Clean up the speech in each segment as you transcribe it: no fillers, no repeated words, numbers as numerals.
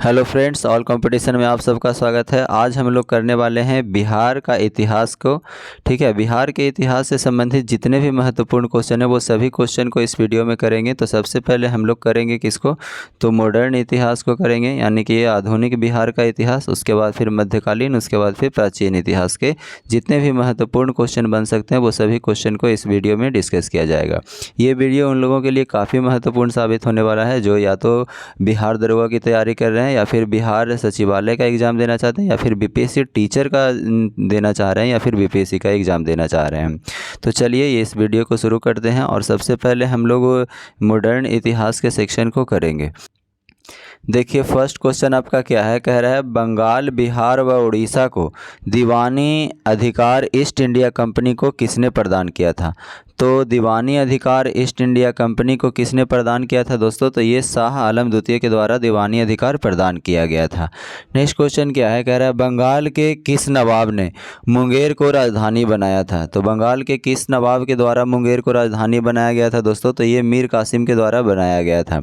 Hello friends, all competition में आप सबका स्वागत है। आज हम लोग करने वाले हैं बिहार का इतिहास को। ठीक है, बिहार के इतिहास से संबंधित जितने भी महत्वपूर्ण क्वेश्चन है वो सभी क्वेश्चन को इस वीडियो में करेंगे। तो सबसे पहले हम लोग करेंगे किसको, तो मॉडर्न इतिहास को करेंगे, यानी कि ये आधुनिक बिहार का इतिहास। उसके बाद फिर मध्यकालीन, उसके बाद फिर प्राचीन इतिहास के जितने भी महत्वपूर्ण क्वेश्चन बन सकते हैं वो सभी क्वेश्चन को इस वीडियो में डिस्कस किया जाएगा। ये वीडियो उन लोगों के लिए काफ़ी महत्वपूर्ण साबित होने वाला है जो या तो बिहार दरोगा की तैयारी कर रहे हैं, या फिर बिहार सचिवालय का एग्ज़ाम देना चाहते हैं, या फिर बीपीएससी टीचर का देना चाह रहे हैं, या फिर बीपीएससी का एग्ज़ाम देना चाह रहे हैं। तो चलिए ये इस वीडियो को शुरू करते हैं। और सबसे पहले हम लोग मॉडर्न इतिहास के सेक्शन को करेंगे। देखिए फर्स्ट क्वेश्चन आपका क्या है, कह रहा है बंगाल, बिहार व उड़ीसा को दीवानी अधिकार ईस्ट इंडिया कंपनी को किसने प्रदान किया था। तो दीवानी अधिकार ईस्ट इंडिया कंपनी को किसने प्रदान किया था दोस्तों, तो ये शाह आलम द्वितीय के द्वारा दीवानी अधिकार प्रदान किया गया था। नेक्स्ट क्वेश्चन क्या है, कह रहा है बंगाल के किस नवाब ने मुंगेर को राजधानी बनाया था। तो बंगाल के किस नवाब के द्वारा मुंगेर को राजधानी बनाया गया था दोस्तों, तो ये मीर कासिम के द्वारा बनाया गया था।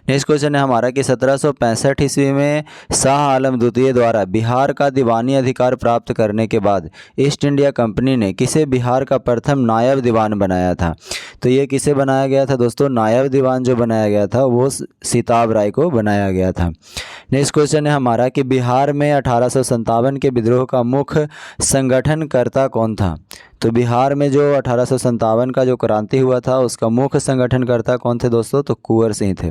नेक्स्ट क्वेश्चन है हमारा कि 1765 ईस्वी में शाह आलम द्वितीय द्वारा बिहार का दीवानी अधिकार प्राप्त करने के बाद ईस्ट इंडिया कंपनी ने किसे बिहार का प्रथम नायब दीवान बनाया था। तो ये किसे बनाया गया था दोस्तों, नायब दीवान जो बनाया गया था वो सिताब राय को बनाया गया था। नेक्स्ट क्वेश्चन है हमारा कि बिहार में 1857 के विद्रोह का मुख्य संगठनकर्ता कौन था। तो बिहार में जो 1857 का जो क्रांति हुआ था उसका मुख्य संगठनकर्ता कौन थे दोस्तों, तो कुंवर सिंह थे,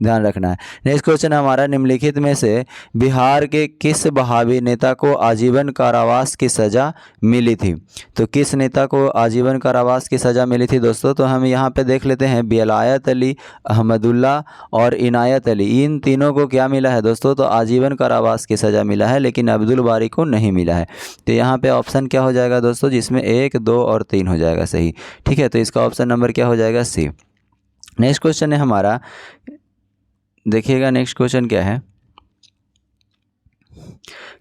ध्यान रखना है। नेक्स्ट क्वेश्चन हमारा निम्नलिखित में से बिहार के किस बहावी नेता को आजीवन कारावास की सज़ा मिली थी। तो किस नेता को आजीवन कारावास की सज़ा मिली थी दोस्तों, तो हम यहाँ पे देख लेते हैं बेलायत अली, अहमदुल्ला और इनायत अली, इन तीनों को क्या मिला है दोस्तों, तो आजीवन कारावास की सज़ा मिला है, लेकिन अब्दुल बारी को नहीं मिला है। तो यहाँ पे ऑप्शन क्या हो जाएगा दोस्तों, जिसमें 1, 2 और 3 हो जाएगा सही। ठीक है, तो इसका ऑप्शन नंबर क्या हो जाएगा, सी। नेक्स्ट क्वेश्चन है हमारा, देखिएगा नेक्स्ट क्वेश्चन क्या है,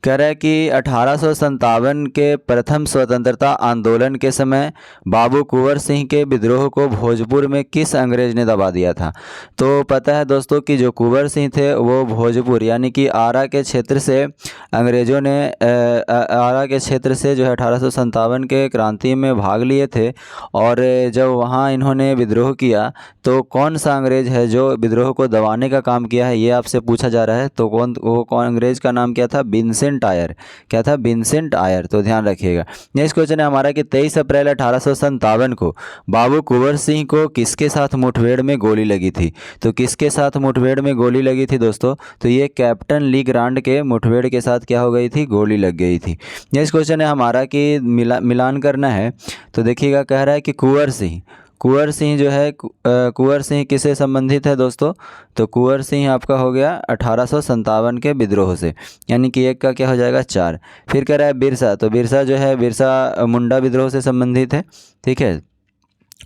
कह रहा है कि 1857 के प्रथम स्वतंत्रता आंदोलन के समय बाबू कुंवर सिंह के विद्रोह को भोजपुर में किस अंग्रेज ने दबा दिया था। तो पता है दोस्तों कि जो कुंवर सिंह थे वो भोजपुर यानी कि आरा के क्षेत्र से अंग्रेज़ों ने आरा के क्षेत्र से जो है 1857 के क्रांति में भाग लिए थे। और जब वहाँ इन्होंने विद्रोह किया तो कौन सा अंग्रेज़ है जो विद्रोह को दबाने का काम किया है, ये आपसे पूछा जा रहा है। तो कौन अंग्रेज़ का नाम क्या था, विंसेंट आयर। क्या था, विंसेंट आयर। तो ध्यान रखिएगा। नेक्स्ट क्वेश्चन है हमारा कि 23 अप्रैल 1857 को बाबू कुंवर सिंह को किसके साथ मुठभेड़ में गोली लगी थी। तो किसके साथ मुठभेड़ में गोली लगी थी दोस्तों, तो ये कैप्टन ली ग्रांड के मुठभेड़ के साथ क्या हो गई थी, गोली लग गई थी। नेक्स्ट क्वेश्चन है हमारा कि मिलान करना है। तो देखिएगा, कह रहा है कि कुंवर सिंह जो है, कुंवर सिंह किससे संबंधित है दोस्तों, तो कुंवर सिंह आपका हो गया 1857 के विद्रोह से, यानी कि एक का क्या हो जाएगा, 4। फिर कह रहा है बिरसा, तो बिरसा जो है बिरसा मुंडा विद्रोह से संबंधित है। ठीक है।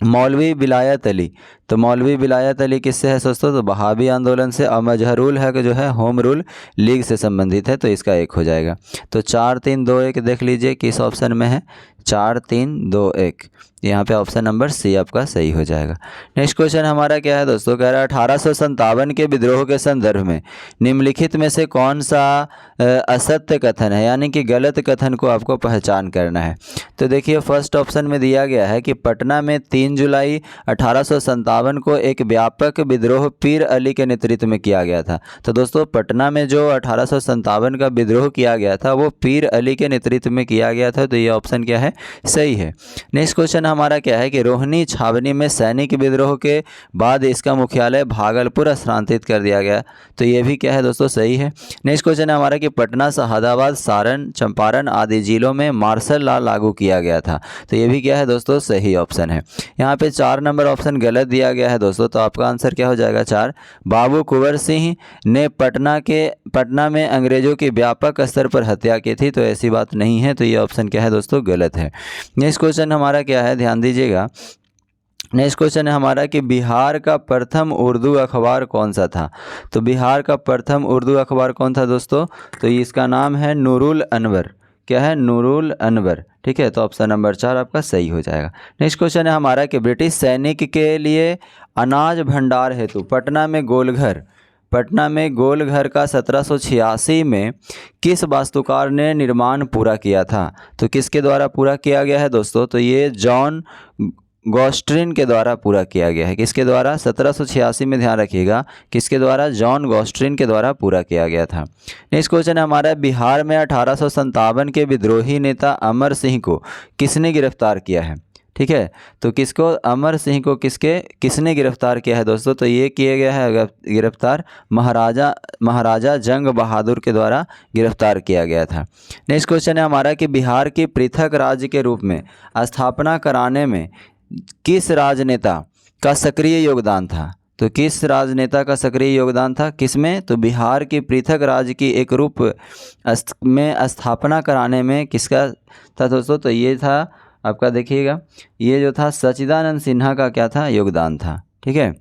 मौलवी विलायत अली, तो मौलवी विलायत अली किससे है दोस्तों, तो बहावी आंदोलन से। और मजहरुल हक जो है होम रूल लीग से संबंधित है, तो इसका 1 हो जाएगा। तो 4, 3, 2, 1 देख लीजिए किस ऑप्शन में है, 4, 3, 2, 1। यहाँ पे ऑप्शन नंबर सी आपका सही हो जाएगा। नेक्स्ट क्वेश्चन हमारा क्या है दोस्तों, कह रहा है 1857 के विद्रोह के संदर्भ में निम्नलिखित में से कौन सा असत्य कथन है, यानी कि गलत कथन को आपको पहचान करना है। तो देखिए फर्स्ट ऑप्शन में दिया गया है कि पटना में 3 जुलाई 1857 को एक व्यापक विद्रोह पीर अली के नेतृत्व में किया गया था। तो दोस्तों पटना में जो 1857 का विद्रोह किया गया था वो पीर अली के नेतृत्व में किया गया था। तो ये ऑप्शन क्या है, सही है। नेक्स्ट क्वेश्चन हमारा क्या है कि रोहिणी छावनी में सैनिक विद्रोह के बाद इसका मुख्यालय भागलपुर स्थानांतरित कर दिया गया। तो ये भी क्या है दोस्तों, सही है। नेक्स्ट क्वेश्चन है हमारा कि पटना, शहादाबाद, सारण, चंपारण आदि जिलों में मार्शल लॉ लागू किया गया था। तो ये भी क्या है दोस्तों, सही ऑप्शन है। यहाँ पे 4 नंबर ऑप्शन गलत दिया गया है दोस्तों, तो आपका आंसर क्या हो जाएगा, 4। बाबू कुंवर सिंह ने पटना में अंग्रेजों की व्यापक स्तर पर हत्या की थी, तो ऐसी बात नहीं है। तो ये ऑप्शन क्या है दोस्तों, गलत है। नेक्स्ट क्वेश्चन हमारा क्या है, ध्यान दीजिएगा। नेक्स्ट क्वेश्चन है हमारा कि बिहार का प्रथम उर्दू अखबार कौन सा था। तो बिहार का प्रथम उर्दू अखबार कौन था दोस्तों, तो इसका नाम है नूरुल अनवर। क्या है, नूरुल अनवर। ठीक है, तो ऑप्शन नंबर 4 आपका सही हो जाएगा। नेक्स्ट क्वेश्चन है हमारा कि ब्रिटिश सैनिक के लिए अनाज भंडार हेतु पटना में पटना में गोल घर का 1786 में किस वास्तुकार ने निर्माण पूरा किया था? तो किसके द्वारा पूरा किया गया है दोस्तों? तो ये जॉन गॉस्ट्रिन के द्वारा पूरा किया गया है। किसके द्वारा? 1786 में, ध्यान रखिएगा, किसके द्वारा? जॉन गॉस्ट्रिन के द्वारा पूरा किया गया था। नेक्स्ट क्वेश्चन है हमारा, बिहार में 1857 के विद्रोही नेता अमर सिंह को किसने गिरफ्तार किया है? ठीक है, तो किसको? अमर सिंह को किसने गिरफ्तार किया है दोस्तों? तो ये किया गया है गिरफ्तार महाराजा जंग बहादुर के द्वारा गिरफ्तार किया गया था। नेक्स्ट क्वेश्चन है हमारा कि बिहार की पृथक राज्य के रूप में स्थापना कराने में किस राजनेता का सक्रिय योगदान था? तो किस राजनेता का सक्रिय योगदान था? किसमें? तो बिहार की पृथक राज्य की एक रूप में स्थापना कराने में किसका था दोस्तों? तो ये था आपका, देखिएगा, ये जो था सच्चिदानंद सिन्हा का क्या था? योगदान था। ठीक है,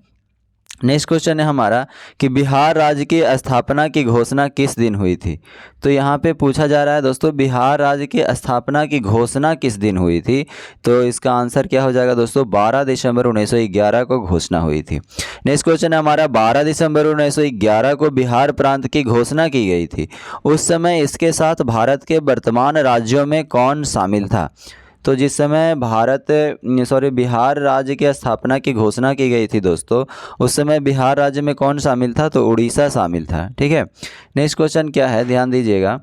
नेक्स्ट क्वेश्चन है हमारा कि बिहार राज्य की स्थापना की घोषणा किस दिन हुई थी? तो यहाँ पे पूछा जा रहा है दोस्तों, बिहार राज्य की स्थापना की घोषणा किस दिन हुई थी? तो इसका आंसर क्या हो जाएगा दोस्तों? 12 दिसंबर 1911 को घोषणा हुई थी। नेक्स्ट क्वेश्चन है हमारा, 12 दिसंबर 1911 को बिहार प्रांत की घोषणा की गई थी। उस समय इसके साथ भारत के वर्तमान राज्यों में कौन शामिल था? तो जिस समय बिहार राज्य की स्थापना की घोषणा की गई थी दोस्तों, उस समय बिहार राज्य में कौन शामिल था? तो उड़ीसा शामिल था। ठीक है, नेक्स्ट क्वेश्चन क्या है, ध्यान दीजिएगा।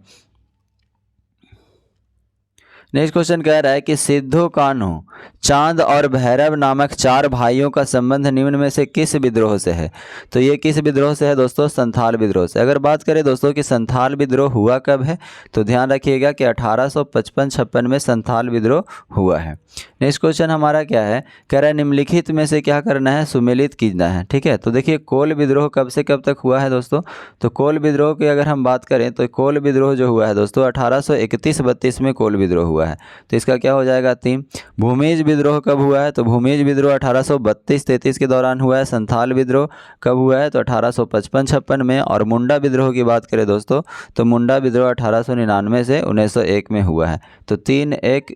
नेक्स्ट क्वेश्चन कह रहा है कि सिद्धू कान्हू, चांद और भैरव नामक 4 भाइयों का संबंध निम्न में से किस विद्रोह से है? तो ये किस विद्रोह से है दोस्तों? संथाल विद्रोह से। अगर बात करें दोस्तों कि संथाल विद्रोह हुआ कब है, तो ध्यान रखिएगा कि 1855-56 में संथाल विद्रोह हुआ है। नेक्स्ट क्वेश्चन हमारा क्या है, कह रहा है निम्नलिखित में से क्या करना है? सुमेलित कीजना है। ठीक है, तो देखिए कोल विद्रोह कब से कब तक हुआ है दोस्तों? तो कोल विद्रोह की अगर हम बात करें तो कोल विद्रोह जो हुआ है दोस्तों 1831-32 में कोल विद्रोह हुआ है। तो इसका क्या हो जाएगा? 3। भूमिज विद्रोह कब हुआ है? तो भूमिज विद्रोह 1832-33 के दौरान हुआ है। संथाल विद्रोह कब हुआ है? तो 1855-56 में। और मुंडा विद्रोह की बात करें दोस्तों, तो मुंडा विद्रोह 1899 से 1901 में हुआ है। तो 3, 1,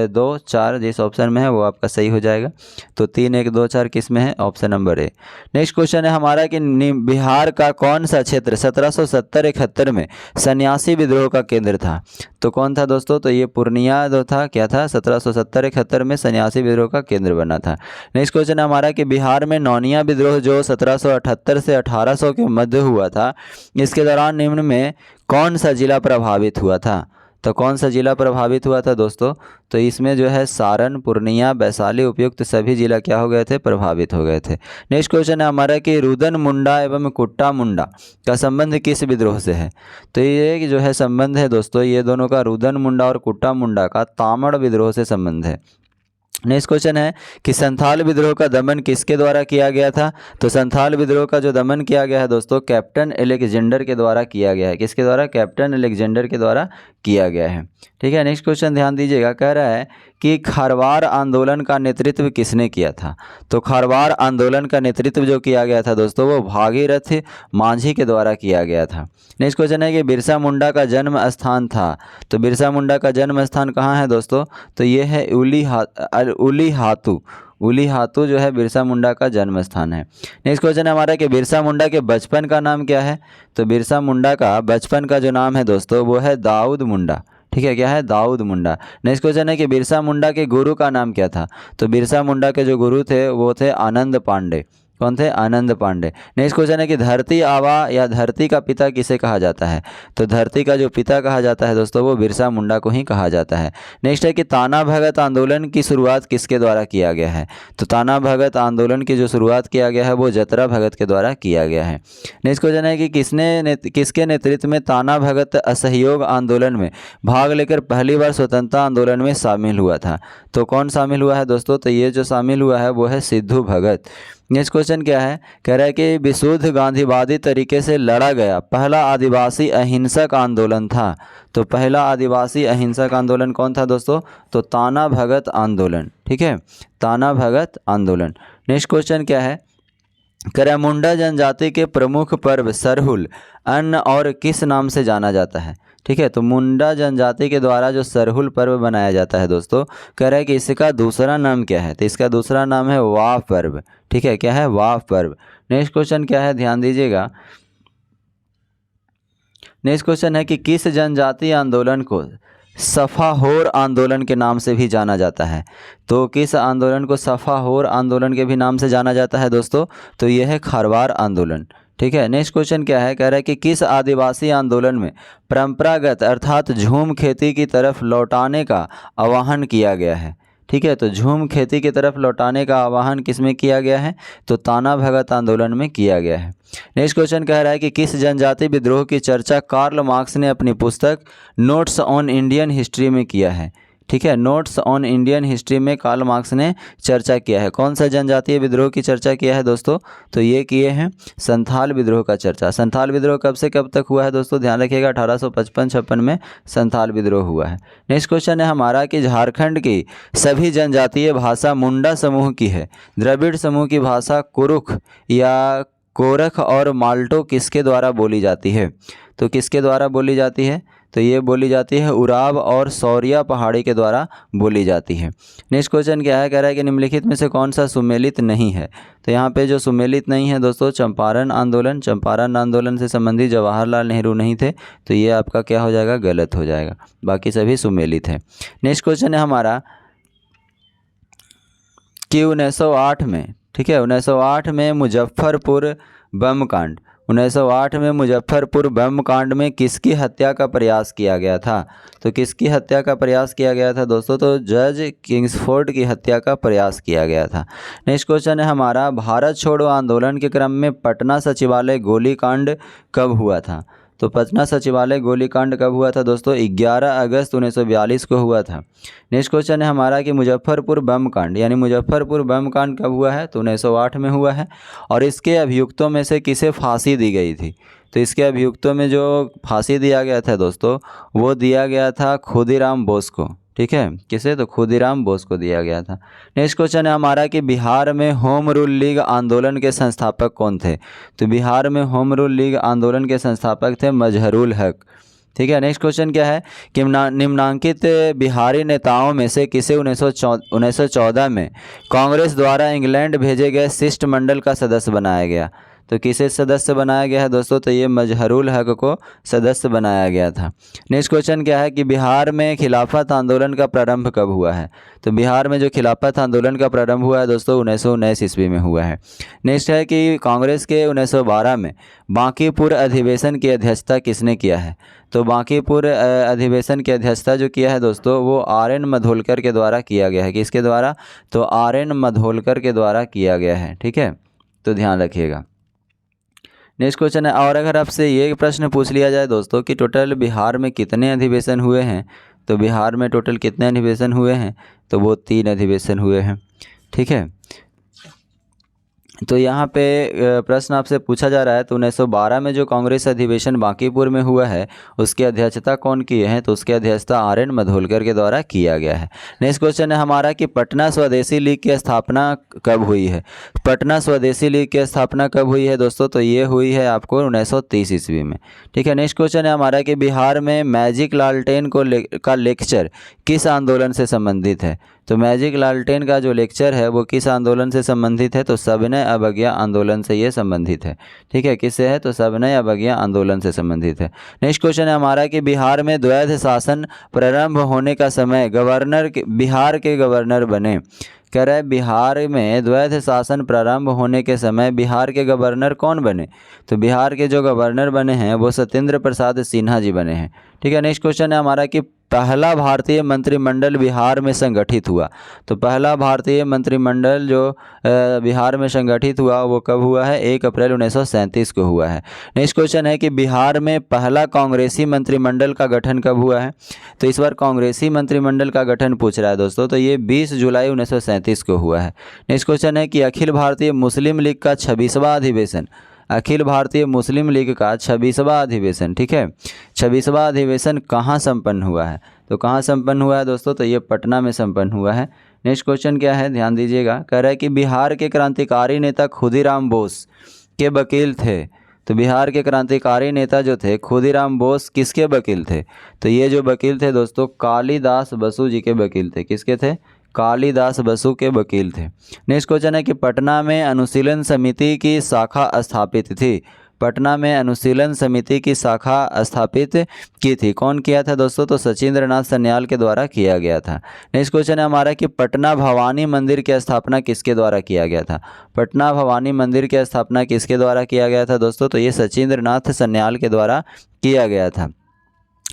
2, 4 जिस ऑप्शन में है वो आपका सही हो जाएगा। तो 3, 1, 2, 4 किस में है? Option number A. Next question है हमारा कि बिहार का कौन सा क्षेत्र 1770-71 में सन्यासी विद्रोह का केंद्र था? तो कौन था दोस्तों? तो ये पूर्णिया जो था, क्या था? 1770-71 में सन्यासी विद्रोह का केंद्र बना था। नेक्स्ट क्वेश्चन है हमारा कि बिहार में नौनिया विद्रोह जो 1778 से 1800 के मध्य हुआ था, इसके दौरान निम्न में कौन सा जिला प्रभावित हुआ था? तो कौन सा जिला प्रभावित हुआ था दोस्तों? तो इसमें जो है सारण, पूर्णिया, वैशाली उपयुक्त सभी जिला क्या हो गए थे? प्रभावित हो गए थे। नेक्स्ट क्वेश्चन है हमारा कि रुदन मुंडा एवं कुट्टा मुंडा का संबंध किस विद्रोह से है? तो ये जो है संबंध है दोस्तों, ये दोनों का, रुदन मुंडा और कुट्टा मुंडा का, तामड़ विद्रोह से संबंध है। नेक्स्ट क्वेश्चन है कि संथाल विद्रोह का दमन किसके द्वारा किया गया था? तो संथाल विद्रोह का जो दमन किया गया है दोस्तों कैप्टन अलेक्जेंडर के द्वारा किया गया है। किसके द्वारा? कैप्टन अलेक्जेंडर के द्वारा किया गया है। ठीक है, नेक्स्ट क्वेश्चन ध्यान दीजिएगा, कह रहा है कि खारवार आंदोलन का नेतृत्व किसने किया था? तो खारवार आंदोलन का नेतृत्व जो किया गया था दोस्तों वो भागीरथ मांझी के द्वारा किया गया था। नेक्स्ट क्वेश्चन है कि बिरसा मुंडा का जन्म स्थान था। तो बिरसा मुंडा का जन्म स्थान कहाँ है दोस्तों? तो ये है उली हातू जो है बिरसा मुंडा का जन्म स्थान है। नेक्स्ट क्वेश्चन है हमारा कि बिरसा मुंडा के बचपन का नाम क्या है? तो बिरसा मुंडा का बचपन का जो नाम है दोस्तों वो है दाऊद मुंडा। ठीक है, क्या है? दाऊद मुंडा। नेक्स्ट क्वेश्चन है कि बिरसा मुंडा के गुरु का नाम क्या था? तो बिरसा मुंडा के जो गुरु थे वो थे आनंद पांडे। कौन थे? आनंद पांडे। नेक्स्ट क्वेश्चन है कि धरती आबा या धरती का पिता किसे कहा जाता है? तो धरती का जो पिता कहा जाता है दोस्तों वो बिरसा मुंडा को ही कहा जाता है। नेक्स्ट है कि ताना भगत आंदोलन की शुरुआत किसके द्वारा किया गया है? तो ताना भगत आंदोलन की जो शुरुआत किया गया है वो जतरा भगत के द्वारा किया गया है। नेक्स्ट क्वेश्चन है कि किसके नेतृत्व में ताना भगत असहयोग आंदोलन में भाग लेकर पहली बार स्वतंत्रता आंदोलन में शामिल हुआ था? तो कौन शामिल हुआ है दोस्तों? तो ये जो शामिल हुआ है वो है सिद्धू भगत। नेक्स्ट क्वेश्चन क्या है? कह रहा है कि विशुद्ध गांधीवादी तरीके से लड़ा गया पहला आदिवासी अहिंसक आंदोलन था। तो पहला आदिवासी अहिंसक आंदोलन कौन था दोस्तों? तो ताना भगत आंदोलन। ठीक है, ताना भगत आंदोलन। नेक्स्ट क्वेश्चन क्या है? कह रहा है मुंडा जनजाति के प्रमुख पर्व सरहुल अन्य और किस नाम से जाना जाता है? ठीक है, तो मुंडा जनजाति के द्वारा जो सरहुल पर्व बनाया जाता है दोस्तों, कह रहा है कि इसका दूसरा नाम क्या है? तो इसका दूसरा नाम है वाह पर्व। ठीक है, क्या है? वाह पर्व। नेक्स्ट क्वेश्चन क्या है? ध्यान दीजिएगा, नेक्स्ट क्वेश्चन है कि किस जनजातीय आंदोलन को सफाहोर आंदोलन के नाम से भी जाना जाता है? तो किस आंदोलन को सफाहोर आंदोलन के भी नाम से जाना जाता है दोस्तों? तो यह है खारवार आंदोलन। ठीक है, नेक्स्ट क्वेश्चन क्या है, कह रहा है कि किस आदिवासी आंदोलन में परंपरागत अर्थात झूम खेती की तरफ लौटाने का आह्वान किया गया है? ठीक है, तो झूम खेती की तरफ लौटाने का आह्वान किस में किया गया है? तो ताना भगत आंदोलन में किया गया है। नेक्स्ट क्वेश्चन कह रहा है कि किस जनजाति विद्रोह की चर्चा कार्ल मार्क्स ने अपनी पुस्तक नोट्स ऑन इंडियन हिस्ट्री में किया है? ठीक है, नोट्स ऑन इंडियन हिस्ट्री में कार्ल मार्क्स ने चर्चा किया है। कौन सा जनजातीय विद्रोह की चर्चा किया है दोस्तों? तो ये किए हैं संथाल विद्रोह का चर्चा। संथाल विद्रोह कब से कब तक हुआ है दोस्तों? ध्यान रखिएगा, 1855-56 में संथाल विद्रोह हुआ है। नेक्स्ट क्वेश्चन है हमारा कि झारखंड की सभी जनजातीय भाषा मुंडा समूह की है, द्रविड़ समूह की भाषा कुरुख या कोरख और माल्टो किसके द्वारा बोली जाती है? तो किसके द्वारा बोली जाती है? तो ये बोली जाती है उराव और सौरिया पहाड़ी के द्वारा बोली जाती है। नेक्स्ट क्वेश्चन क्या है, कह रहा है कि निम्नलिखित में से कौन सा सुमेलित नहीं है? तो यहाँ पे जो सुमेलित नहीं है दोस्तों, चंपारण आंदोलन। चंपारण आंदोलन से संबंधित जवाहरलाल नेहरू नहीं थे, तो ये आपका क्या हो जाएगा? गलत हो जाएगा। बाकी सभी सुमेलित है। नेक्स्ट क्वेश्चन है हमारा कि 1908 में, ठीक है, 1908 में मुजफ्फरपुर बम कांड, 1908 में मुजफ्फरपुर बम कांड में किसकी हत्या का प्रयास किया गया था? तो किसकी हत्या का प्रयास किया गया था दोस्तों? तो जज किंग्सफोर्ड की हत्या का प्रयास किया गया था। नेक्स्ट क्वेश्चन है हमारा भारत छोड़ो आंदोलन के क्रम में पटना सचिवालय गोलीकांड कब हुआ था? तो पटना सचिवालय गोलीकांड कब हुआ था दोस्तों? 11 अगस्त 1942 को हुआ था। नेक्स्ट क्वेश्चन है हमारा कि मुजफ्फरपुर बम कांड, यानी मुजफ्फरपुर बम कांड कब हुआ है? तो 1908 में हुआ है। और इसके अभियुक्तों में से किसे फांसी दी गई थी? तो इसके अभियुक्तों में जो फांसी दिया गया था दोस्तों, वो दिया गया था खुदीराम बोस को। ठीक है, किसे? तो खुदीराम बोस को दिया गया था। नेक्स्ट क्वेश्चन है हमारा कि बिहार में होम रूल लीग आंदोलन के संस्थापक कौन थे? तो बिहार में होम रूल लीग आंदोलन के संस्थापक थे मजहरुल हक। ठीक है, नेक्स्ट क्वेश्चन क्या है कि निम्नांकित बिहारी नेताओं में से किसे 1914 में कांग्रेस द्वारा इंग्लैंड भेजे गए शिष्टमंडल का सदस्य बनाया गया? तो किसे सदस्य बनाया गया है दोस्तों? तो ये मजहरुल हक को सदस्य बनाया गया था। नेक्स्ट क्वेश्चन क्या है कि बिहार में खिलाफत आंदोलन का प्रारंभ कब हुआ है? तो बिहार में जो खिलाफत आंदोलन का प्रारंभ हुआ है दोस्तों 1919 ईस्वी में हुआ है। नेक्स्ट है कि कांग्रेस के 1912 में बांकीपुर अधिवेशन की अध्यक्षता किसने किया है? तो बांकीपुर अधिवेशन की अध्यक्षता जो किया है दोस्तों, वो आर.एन. मधोलकर के द्वारा किया गया है। किसके द्वारा? तो आर.एन. मधोलकर के द्वारा किया गया है। ठीक है, तो ध्यान रखिएगा। नेक्स्ट क्वेश्चन है, और अगर आपसे ये प्रश्न पूछ लिया जाए दोस्तों कि टोटल बिहार में कितने अधिवेशन हुए हैं? तो बिहार में टोटल कितने अधिवेशन हुए हैं? तो वो 3 अधिवेशन हुए हैं। ठीक है, तो यहाँ पे प्रश्न आपसे पूछा जा रहा है, तो 1912 में जो कांग्रेस अधिवेशन बांकीपुर में हुआ है उसकी अध्यक्षता कौन किए हैं? तो उसकी अध्यक्षता आर.एन. मधोलकर के द्वारा किया गया है। नेक्स्ट क्वेश्चन है हमारा कि पटना स्वदेशी लीग की स्थापना कब हुई है? पटना स्वदेशी लीग की स्थापना कब हुई है दोस्तों? तो ये हुई है आपको 1930 ईस्वी में। ठीक है, नेक्स्ट क्वेश्चन है हमारा कि बिहार में मैजिक लालटेन का लेक्चर किस आंदोलन से संबंधित है? तो मैजिक लालटेन का जो लेक्चर है वो किस आंदोलन से संबंधित है? तो सविनय अवज्ञा आंदोलन से ये संबंधित है। ठीक है, किससे है? तो सविनय अवज्ञा आंदोलन से संबंधित है। नेक्स्ट क्वेश्चन है हमारा कि बिहार में द्वैध शासन प्रारंभ होने का समय बिहार के गवर्नर बने। कह रहा है बिहार में द्वैध शासन प्रारंभ होने के समय बिहार के गवर्नर कौन बने? तो बिहार के जो गवर्नर बने हैं वो सत्येंद्र प्रसाद सिन्हा जी बने हैं। ठीक है, नेक्स्ट क्वेश्चन है हमारा कि पहला भारतीय मंत्रिमंडल बिहार में संगठित हुआ। तो पहला भारतीय मंत्रिमंडल जो बिहार में संगठित हुआ वो कब हुआ है? 1 अप्रैल 1937 को हुआ है। नेक्स्ट क्वेश्चन है कि बिहार में पहला कांग्रेसी मंत्रिमंडल का गठन कब हुआ है? तो इस बार कांग्रेसी मंत्रिमंडल का गठन पूछ रहा है दोस्तों, तो ये 20 जुलाई 1937 को हुआ है। नेक्स्ट क्वेश्चन है कि अखिल भारतीय मुस्लिम लीग का 26वां अधिवेशन, अखिल भारतीय मुस्लिम लीग का 26वां अधिवेशन, ठीक है, 26वां अधिवेशन कहाँ संपन्न हुआ है? तो कहाँ संपन्न हुआ है दोस्तों? तो ये पटना में संपन्न हुआ है। नेक्स्ट क्वेश्चन क्या है, ध्यान दीजिएगा। कह रहा है कि बिहार के क्रांतिकारी नेता खुदीराम बोस के वकील थे। तो बिहार के क्रांतिकारी नेता जो थे खुदीराम बोस किसके वकील थे? तो ये जो वकील थे दोस्तों कालिदास बसु जी के वकील थे। किसके थे? कालिदास बसु के वकील थे। नेक्स्ट क्वेश्चन है कि पटना में अनुशीलन समिति की शाखा स्थापित थी। पटना में अनुशीलन समिति की शाखा स्थापित की थी। कौन किया था दोस्तों? तो सचिंद्र नाथ सन्याल के द्वारा किया गया था। नेक्स्ट क्वेश्चन है हमारा कि पटना भवानी मंदिर की स्थापना किसके द्वारा किया गया था? पटना भवानी मंदिर की स्थापना किसके द्वारा किया गया था दोस्तों? तो ये सचिंद्र नाथ सन्याल के द्वारा किया गया था।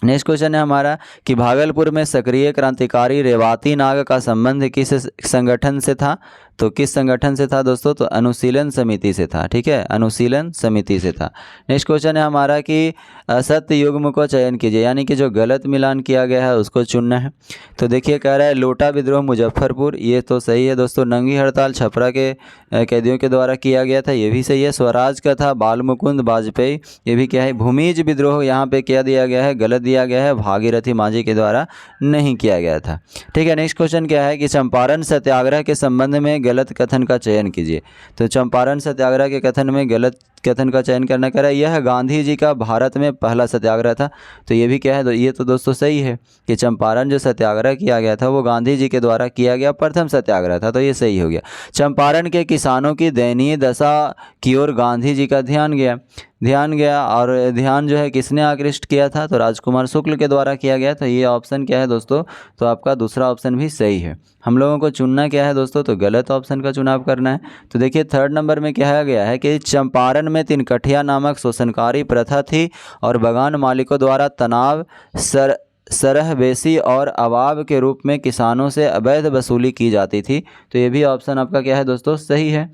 नेक्स्ट क्वेश्चन है हमारा कि भागलपुर में सक्रिय क्रांतिकारी रेवाती नाग का संबंध किस संगठन से था? तो किस संगठन से था दोस्तों? तो अनुशीलन समिति से था। ठीक है, अनुशीलन समिति से था। नेक्स्ट क्वेश्चन है हमारा कि असत्य युग्म को चयन कीजिए, यानी कि जो गलत मिलान किया गया है उसको चुनना है। तो देखिए कह रहा है लोटा विद्रोह मुजफ्फरपुर, ये तो सही है दोस्तों। नंगी हड़ताल छपरा के कैदियों के द्वारा किया गया था, ये भी सही है। स्वराज का था बाल मुकुंद वाजपेयी, ये भी क्या है। भूमिज विद्रोह यहाँ पे क्या दिया गया है? गलत दिया गया है, भागीरथी माझी के द्वारा नहीं किया गया था। ठीक है, नेक्स्ट क्वेश्चन क्या है कि चंपारण सत्याग्रह के संबंध में गलत कथन का चयन कीजिए। तो चंपारण सत्याग्रह के कथन में गलत कथन का चयन करना कह रहा है यह गांधी जी का भारत में पहला सत्याग्रह था। तो ये भी क्या है? तो ये तो दोस्तों सही है कि चंपारण जो सत्याग्रह किया गया था वो गांधी जी के द्वारा किया गया प्रथम सत्याग्रह था, तो ये सही हो गया। चंपारण के किसानों की दयनीय दशा की ओर गांधी जी का ध्यान गया और ध्यान जो है किसने आकृष्ट किया था? तो राजकुमार शुक्ल के द्वारा किया गया। तो ये ऑप्शन क्या है दोस्तों? तो आपका दूसरा ऑप्शन भी सही है। हम लोगों को चुनना क्या है दोस्तों? तो गलत ऑप्शन का चुनाव करना है। तो देखिए थर्ड नंबर में कहा गया है कि चंपारण में तिनकठिया नामक शोषणकारी प्रथा थी और बगान मालिकों द्वारा तनाव सरहबेसी और अवाब के रूप में किसानों से अवैध वसूली की जाती थी। तो ये भी ऑप्शन आपका क्या है दोस्तों? सही है।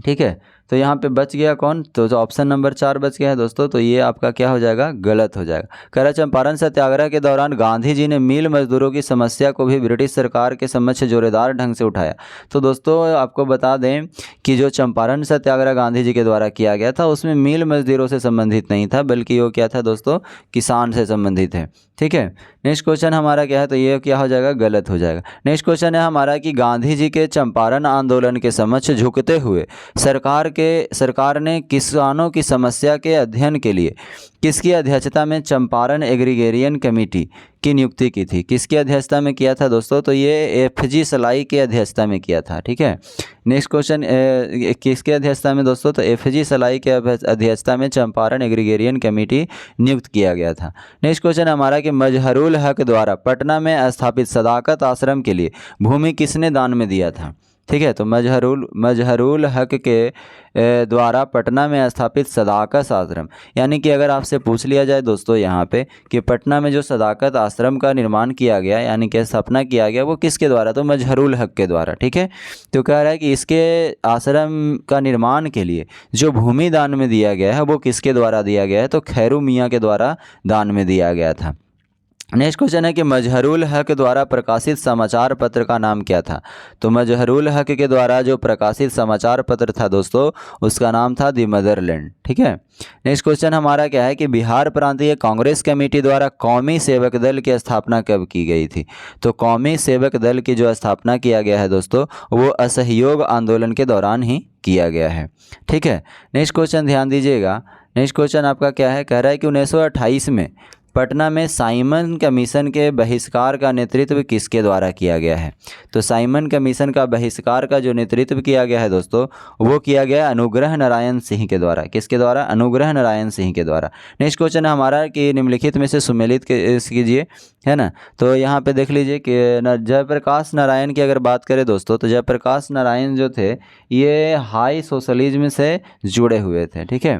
ठीक है, तो यहाँ पे बच गया कौन? तो जो ऑप्शन नंबर 4 बच गया है दोस्तों, तो ये आपका क्या हो जाएगा? गलत हो जाएगा। कह रहा चंपारण सत्याग्रह के दौरान गांधी जी ने मिल मजदूरों की समस्या को भी ब्रिटिश सरकार के समक्ष जोरदार ढंग से उठाया। तो दोस्तों आपको बता दें कि जो चंपारण सत्याग्रह गांधी जी के द्वारा किया गया था उसमें मिल मजदूरों से संबंधित नहीं था, बल्कि वो क्या था दोस्तों? किसान से संबंधित है। ठीक है, नेक्स्ट क्वेश्चन हमारा क्या है? तो ये क्या हो जाएगा? गलत हो जाएगा। नेक्स्ट क्वेश्चन है हमारा कि गांधी जी के चंपारण आंदोलन के समक्ष झुकते हुए सरकार ने किसानों की समस्या के अध्ययन के लिए किसकी अध्यक्षता में चंपारण एग्रीगेरियन कमेटी की नियुक्ति की थी? किसकी अध्यक्षता में किया था दोस्तों? तो ये FG सलाई की अध्यक्षता में किया था। ठीक है, नेक्स्ट क्वेश्चन किसके अध्यक्षता में दोस्तों? तो FG सलाई के अध्यक्षता में चंपारण एग्रीगेरियन कमेटी नियुक्त किया गया था। नेक्स्ट क्वेश्चन हमारा कि मजहरुल हक द्वारा पटना में स्थापित सदाकत आश्रम के लिए भूमि किसने दान में दिया था? ठीक है, तो मजहरुल हक के द्वारा पटना में स्थापित सदाकत आश्रम, यानी कि अगर आपसे पूछ लिया जाए दोस्तों यहाँ पे कि पटना में जो सदाकत आश्रम का निर्माण किया गया यानी कि स्थापना किया गया वो किसके द्वारा? तो मजहरुल हक के द्वारा। ठीक है, तो कह रहा है कि इसके आश्रम का निर्माण के लिए जो भूमि दान में दिया गया है वो किसके द्वारा दिया गया है? तो खैरू मियाँ के द्वारा दान में दिया गया था। नेक्स्ट क्वेश्चन है कि मजहरुल हक द्वारा प्रकाशित समाचार पत्र का नाम क्या था? तो मजहरुल हक के द्वारा जो प्रकाशित समाचार पत्र था दोस्तों उसका नाम था दी मदरलैंड। ठीक है, नेक्स्ट क्वेश्चन हमारा क्या है कि बिहार प्रांतीय कांग्रेस कमेटी द्वारा कौमी सेवक दल की स्थापना कब की गई थी? तो कौमी सेवक दल की जो स्थापना किया गया है दोस्तों वो असहयोग आंदोलन के दौरान ही किया गया है। ठीक है, नेक्स्ट क्वेश्चन ध्यान दीजिएगा। नेक्स्ट क्वेश्चन आपका क्या है? कह रहा है कि 1928 में पटना में साइमन कमीशन के बहिष्कार का नेतृत्व किसके द्वारा किया गया है? तो साइमन कमीशन का बहिष्कार का जो नेतृत्व किया गया है दोस्तों वो किया गया अनुग्रह नारायण सिंह के द्वारा। किसके द्वारा? अनुग्रह नारायण सिंह के द्वारा। नेक्स्ट क्वेश्चन है हमारा कि निम्नलिखित में से सुमेलित कीजिए, है ना। तो यहाँ पे देख लीजिए कि जयप्रकाश नारायण की अगर बात करें दोस्तों तो जयप्रकाश नारायण जो थे ये हाई सोशलिज्म से जुड़े हुए थे। ठीक है,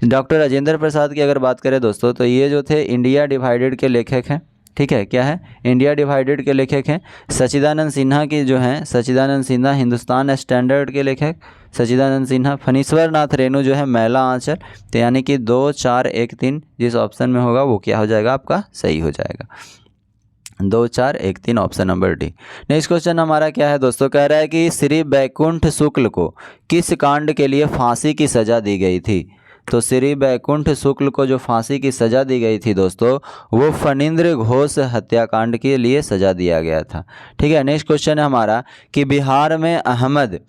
डॉक्टर राजेंद्र प्रसाद की अगर बात करें दोस्तों तो ये जो थे इंडिया डिवाइडेड के लेखक हैं। ठीक है, क्या है? इंडिया डिवाइडेड के लेखक हैं। सच्चिदानंद सिन्हा की जो हैं सच्चिदानंद सिन्हा हिंदुस्तान स्टैंडर्ड के लेखक सच्चिदानंद सिन्हा। फणीश्वर नाथ रेणु जो है मैला आंचल। तो यानी कि 2, 4, 1, 3 जिस ऑप्शन में होगा वो क्या हो जाएगा? आपका सही हो जाएगा। 2, 4, 1, 3 option number D. Next question हमारा क्या है दोस्तों? कह रहा है कि श्री बैकुंठ शुक्ल को किस कांड के लिए फांसी की सजा दी गई थी? तो श्री बैकुंठ शुक्ल को जो फांसी की सजा दी गई थी दोस्तों वो फणींद्र घोष हत्याकांड के लिए सजा दिया गया था। ठीक है, नेक्स्ट क्वेश्चन है हमारा कि बिहार में अहमद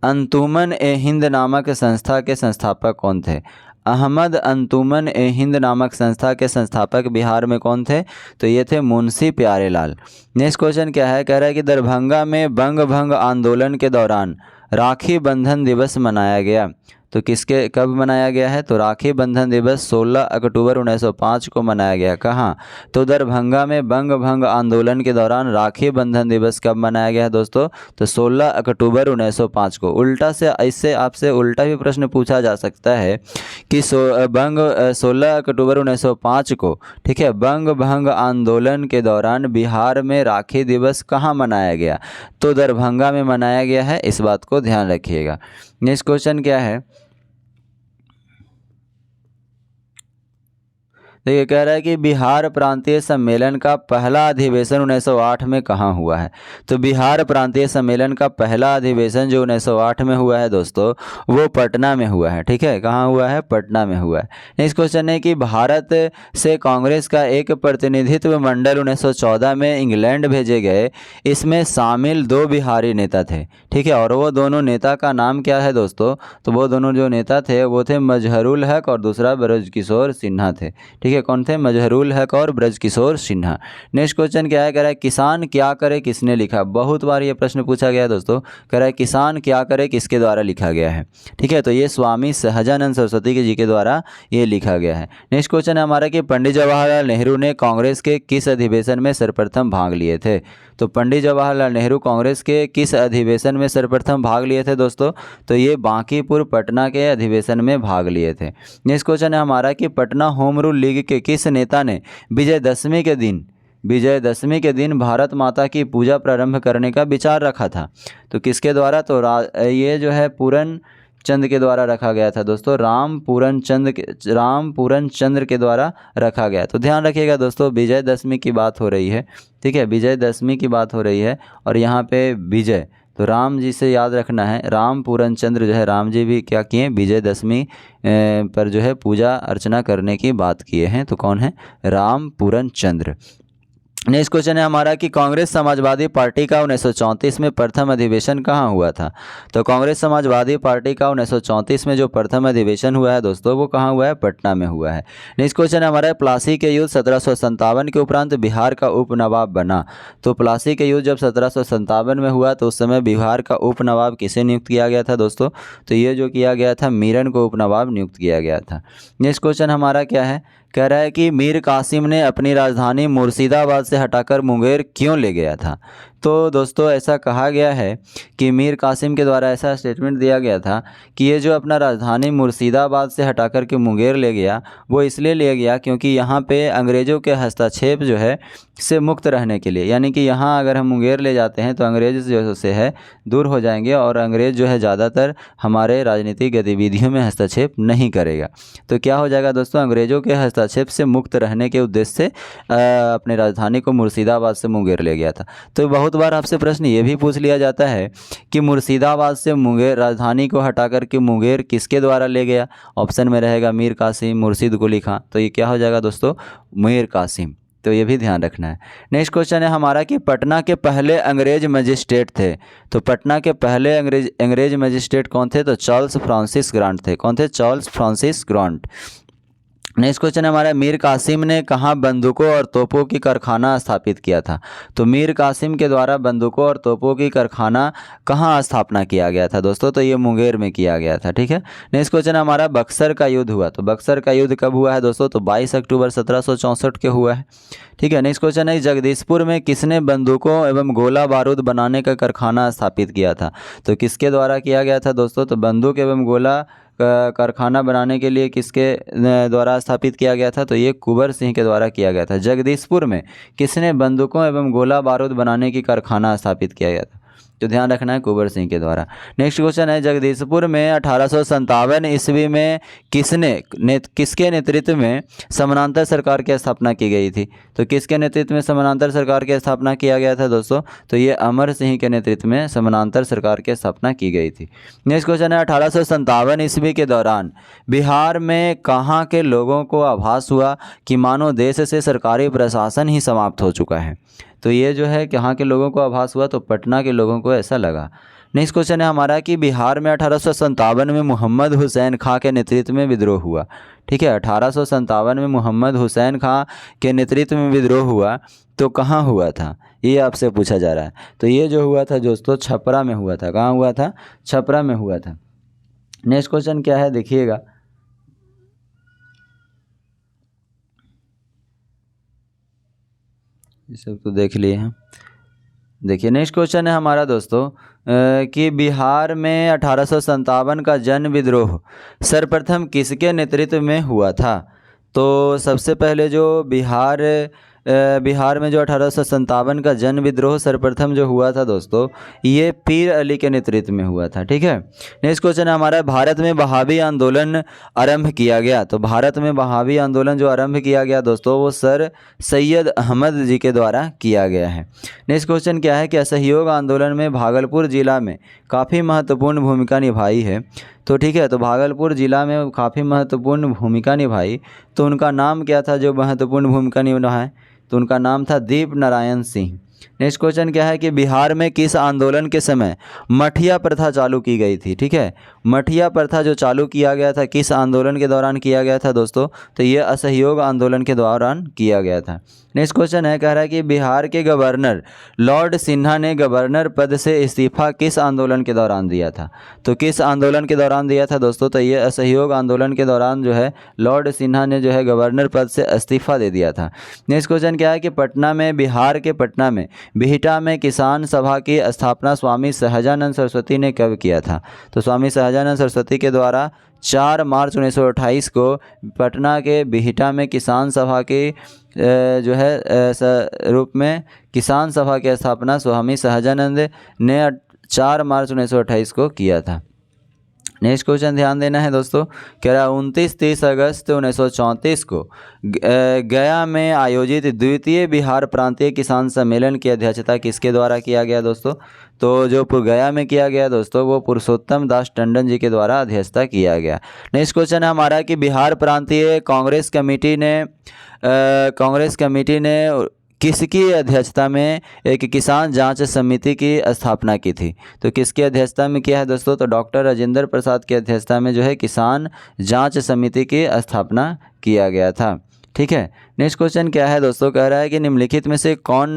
अंतुमन ए हिंद नामक संस्था के संस्थापक कौन थे? अहमद अंतुमन ए हिंद नामक संस्था के संस्थापक बिहार में कौन थे? तो ये थे मुंशी प्यारेलाल। नेक्स्ट क्वेश्चन क्या है? कह रहा है कि दरभंगा में बंग भंग आंदोलन के दौरान राखी बंधन दिवस मनाया गया। तो किसके कब मनाया गया है? तो राखी बंधन दिवस 16 अक्टूबर 1905 को मनाया गया। कहाँ? तो दरभंगा में बंग भंग आंदोलन के दौरान राखी बंधन दिवस कब मनाया गया है दोस्तों? तो 16 अक्टूबर 1905 को। उल्टा से इससे आपसे उल्टा भी प्रश्न पूछा जा सकता है कि 16 अक्टूबर 1905 को, ठीक है, बंग भंग आंदोलन के दौरान बिहार में राखी दिवस कहाँ मनाया गया? तो दरभंगा में मनाया गया है। इस बात को ध्यान रखिएगा। नेक्स्ट क्वेश्चन क्या है? देखिए, कह रहा है कि बिहार प्रांतीय सम्मेलन का पहला अधिवेशन 1908 में कहाँ हुआ है? तो बिहार प्रांतीय सम्मेलन का पहला अधिवेशन जो 1908 में हुआ है दोस्तों, वो पटना में हुआ है। ठीक है, कहाँ हुआ है? पटना में हुआ है। नेक्स्ट क्वेश्चन है कि भारत से कांग्रेस का एक प्रतिनिधित्व मंडल 1914 में इंग्लैंड भेजे गए, इसमें शामिल 2 बिहारी नेता थे। ठीक है, और वो दोनों नेता का नाम क्या है दोस्तों? तो वो दोनों जो नेता थे वो थे मजहरुल हक और दूसरा ब्रजकिशोर सिन्हा थे। ठीक है, कौन थे? मजहरुल हक और ब्रजकिशोर सिन्हा। नेक्स्ट क्वेश्चन क्या है? कह रहा है किसान क्या करे किसने लिखा? बहुत बार ये प्रश्न पूछा गया है दोस्तों। कह रहा है किसान क्या करे किसके द्वारा लिखा गया है? ठीक है, तो ये स्वामी सहजानंद सरस्वती जी के द्वारा ये लिखा गया है। नेक्स्ट क्वेश्चन है हमारा कि पंडित जवाहरलाल नेहरू ने कांग्रेस के किस अधिवेशन में सर्वप्रथम भाग लिए थे? तो पंडित जवाहरलाल नेहरू कांग्रेस के किस अधिवेशन में सर्वप्रथम भाग लिए थे दोस्तों? तो ये बांकीपुर पटना के अधिवेशन में भाग लिए थे। नेक्स्ट क्वेश्चन है हमारा कि पटना होम रूल लीग के किस नेता ने विजयदशमी के दिन भारत माता की पूजा प्रारंभ करने का विचार रखा था? तो किसके द्वारा? तो ये जो है पूरन चंद के द्वारा रखा गया था दोस्तों। राम पूरन चंद्र के द्वारा रखा गया। तो ध्यान रखिएगा दोस्तों, विजयदशमी की बात हो रही है। ठीक है, विजयदशमी की बात हो रही है और यहाँ पे विजय, तो राम जी से याद रखना है। राम पूरन चंद्र जो है, राम जी भी क्या किए? विजयदशमी पर जो है पूजा अर्चना करने की बात किए हैं। तो कौन है? राम पूरन चंद्र। नेक्स्ट क्वेश्चन है हमारा कि कांग्रेस समाजवादी पार्टी का 1934 में प्रथम अधिवेशन कहाँ हुआ था? तो कांग्रेस समाजवादी पार्टी का 1934 में जो प्रथम अधिवेशन हुआ है दोस्तों, वो कहाँ हुआ है? पटना में हुआ है। नेक्स्ट क्वेश्चन है हमारा प्लासी के युद्ध 1757 के उपरांत बिहार का उपनवाब बना। तो प्लासी के युद्ध जब 1757 में हुआ तो उस समय बिहार का उपनवाब किसे नियुक्त किया गया था दोस्तों? तो ये जो किया गया था, मीरन को उपनवाब नियुक्त किया गया था। नेक्स्ट क्वेश्चन हमारा क्या है? कह रहा है कि मीर कासिम ने अपनी राजधानी मुर्शिदाबाद से हटाकर मुंगेर क्यों ले गया था? तो दोस्तों ऐसा कहा गया है कि मीर कासिम के द्वारा ऐसा स्टेटमेंट दिया गया था कि ये जो अपना राजधानी मुर्शिदाबाद से हटाकर के मुंगेर ले गया, वो इसलिए ले गया क्योंकि यहाँ पे अंग्रेज़ों के हस्तक्षेप जो है से मुक्त रहने के लिए, यानी कि यहाँ अगर हम मुंगेर ले जाते हैं तो अंग्रेज़ जो से है दूर हो जाएंगे और अंग्रेज़ जो है ज़्यादातर हमारे राजनीतिक गतिविधियों में हस्तक्षेप नहीं करेगा। तो क्या हो जाएगा दोस्तों? अंग्रेज़ों के हस्तक्षेप से मुक्त रहने के उद्देश्य से अपने राजधानी को मुर्शिदाबाद से मुंगेर ले गया था। तो बहुत बार आपसे प्रश्न ये भी पूछ लिया जाता है कि मुर्शिदाबाद से मुंगेर राजधानी को हटाकर के मुंगेर किसके द्वारा ले गया? ऑप्शन में रहेगा मीर कासिम, मुर्शिद को लिखा। तो ये क्या हो जाएगा दोस्तों? मीर कासिम। तो ये भी ध्यान रखना है। नेक्स्ट क्वेश्चन है हमारा कि पटना के पहले अंग्रेज मजिस्ट्रेट थे। तो पटना के पहले अंग्रेज मजिस्ट्रेट कौन थे? तो चार्ल्स फ्रांसिस ग्रांट थे। कौन थे? Charles Francis grant. Next question है हमारा मीर कासिम ने कहाँ बंदूकों और तोपों की कारखाना स्थापित किया था? तो मीर कासिम के द्वारा बंदूकों और तोपों की कारखाना कहाँ स्थापना किया गया था दोस्तों? तो ये मुंगेर में किया गया था। ठीक है, नेक्स्ट क्वेश्चन हमारा बक्सर का युद्ध हुआ। तो बक्सर का युद्ध कब हुआ है दोस्तों? तो 22 अक्टूबर 1764 के हुआ है। ठीक है, नेक्स्ट क्वेश्चन है जगदीशपुर में किसने बंदूकों एवं गोला बारूद बनाने का कारखाना स्थापित किया था? तो किसके द्वारा किया गया था दोस्तों? तो बंदूक एवं गोला कारखाना बनाने के लिए किसके द्वारा स्थापित किया गया था? तो ये कुंवर सिंह के द्वारा किया गया था। जगदीशपुर में किसने बंदूकों एवं गोला बारूद बनाने की कारखाना स्थापित किया गया था? तो ध्यान रखना है, कुंवर सिंह के द्वारा। नेक्स्ट क्वेश्चन है जगदीशपुर में 1857 ईस्वी में किसके नेतृत्व में समानांतर सरकार की स्थापना की गई थी? तो किसके नेतृत्व में समानांतर सरकार की स्थापना किया गया था दोस्तों? तो ये अमर सिंह के नेतृत्व में समानांतर सरकार की स्थापना की गई थी। नेक्स्ट क्वेश्चन है 1857 ईस्वी के दौरान बिहार में कहाँ के लोगों को आभास हुआ कि मानो देश से सरकारी प्रशासन ही समाप्त हो चुका है? तो ये जो है कहाँ के लोगों को आभास हुआ? तो पटना के लोगों को ऐसा लगा। नेक्स्ट क्वेश्चन है हमारा कि बिहार में 1857 में मोहम्मद हुसैन खां के नेतृत्व में विद्रोह हुआ। ठीक है, 1857 में मोहम्मद हुसैन खां के नेतृत्व में विद्रोह हुआ, तो कहाँ हुआ था? ये आपसे पूछा जा रहा है। तो ये जो हुआ था दोस्तों छपरा में हुआ था। कहाँ हुआ था? छपरा में हुआ था। नेक्स्ट क्वेश्चन क्या है देखिएगा, ये सब तो देख लिए हैं। देखिए नेक्स्ट क्वेश्चन है हमारा दोस्तों कि बिहार में 1857 का जन विद्रोह सर्वप्रथम किसके नेतृत्व में हुआ था। तो सबसे पहले जो बिहार में जो 1857 का जन विद्रोह सर्वप्रथम जो हुआ था दोस्तों, ये पीर अली के नेतृत्व में हुआ था। ठीक है, नेक्स्ट क्वेश्चन है हमारा, भारत में वहाबी आंदोलन आरंभ किया गया। तो भारत में वहाबी आंदोलन जो आरंभ किया गया दोस्तों, वो सर सैयद अहमद जी के द्वारा किया गया है। नेक्स्ट क्वेश्चन क्या है कि असहयोग आंदोलन में भागलपुर जिला में काफ़ी महत्वपूर्ण भूमिका निभाई है। तो ठीक है, तो भागलपुर जिला में काफ़ी महत्वपूर्ण भूमिका निभाई, तो उनका नाम क्या था जो महत्वपूर्ण भूमिका निभाए, तो उनका नाम था दीप नारायण सिंह। नेक्स्ट क्वेश्चन क्या है कि बिहार में किस आंदोलन के समय मठिया प्रथा चालू की गई थी। ठीक है, मठिया प्रथा जो चालू किया गया था किस आंदोलन के दौरान किया गया था दोस्तों, तो ये असहयोग आंदोलन के दौरान किया गया था। नेक्स्ट क्वेश्चन है, कह रहा है कि बिहार के गवर्नर लॉर्ड सिन्हा ने गवर्नर पद से इस्तीफा किस आंदोलन के दौरान दिया था। तो किस आंदोलन के दौरान दिया था दोस्तों, तो ये असहयोग आंदोलन के दौरान जो है लॉर्ड सिन्हा ने जो है गवर्नर पद से इस्तीफा दे दिया था। नेक्स्ट क्वेश्चन क्या है कि पटना में, बिहार के पटना में बिहटा में किसान सभा की स्थापना स्वामी सहजानंद सरस्वती ने कब किया था। तो स्वामी सहजानंद सरस्वती के द्वारा 4 मार्च 1928 को पटना के बिहटा में किसान सभा की जो है रूप में किसान सभा की स्थापना स्वामी सहजानंद ने 4 मार्च 1928 को किया था। नेक्स्ट क्वेश्चन ध्यान देना है दोस्तों, कह रहा 29-30 अगस्त 1934 को गया में आयोजित द्वितीय बिहार प्रांतीय किसान सम्मेलन की अध्यक्षता किसके द्वारा किया गया दोस्तों। तो जो गया में किया गया दोस्तों, वो पुरुषोत्तम दास टंडन जी के द्वारा अध्यक्षता किया गया। नेक्स्ट क्वेश्चन है हमारा कि बिहार प्रांतीय कांग्रेस कमेटी ने किसकी अध्यक्षता में एक किसान जांच समिति की स्थापना की थी। तो किसकी अध्यक्षता में किया है दोस्तों, तो डॉक्टर राजेंद्र प्रसाद की अध्यक्षता में जो है किसान जांच समिति की स्थापना किया गया था। ठीक है, नेक्स्ट क्वेश्चन क्या है दोस्तों, कह रहा है कि निम्नलिखित में से कौन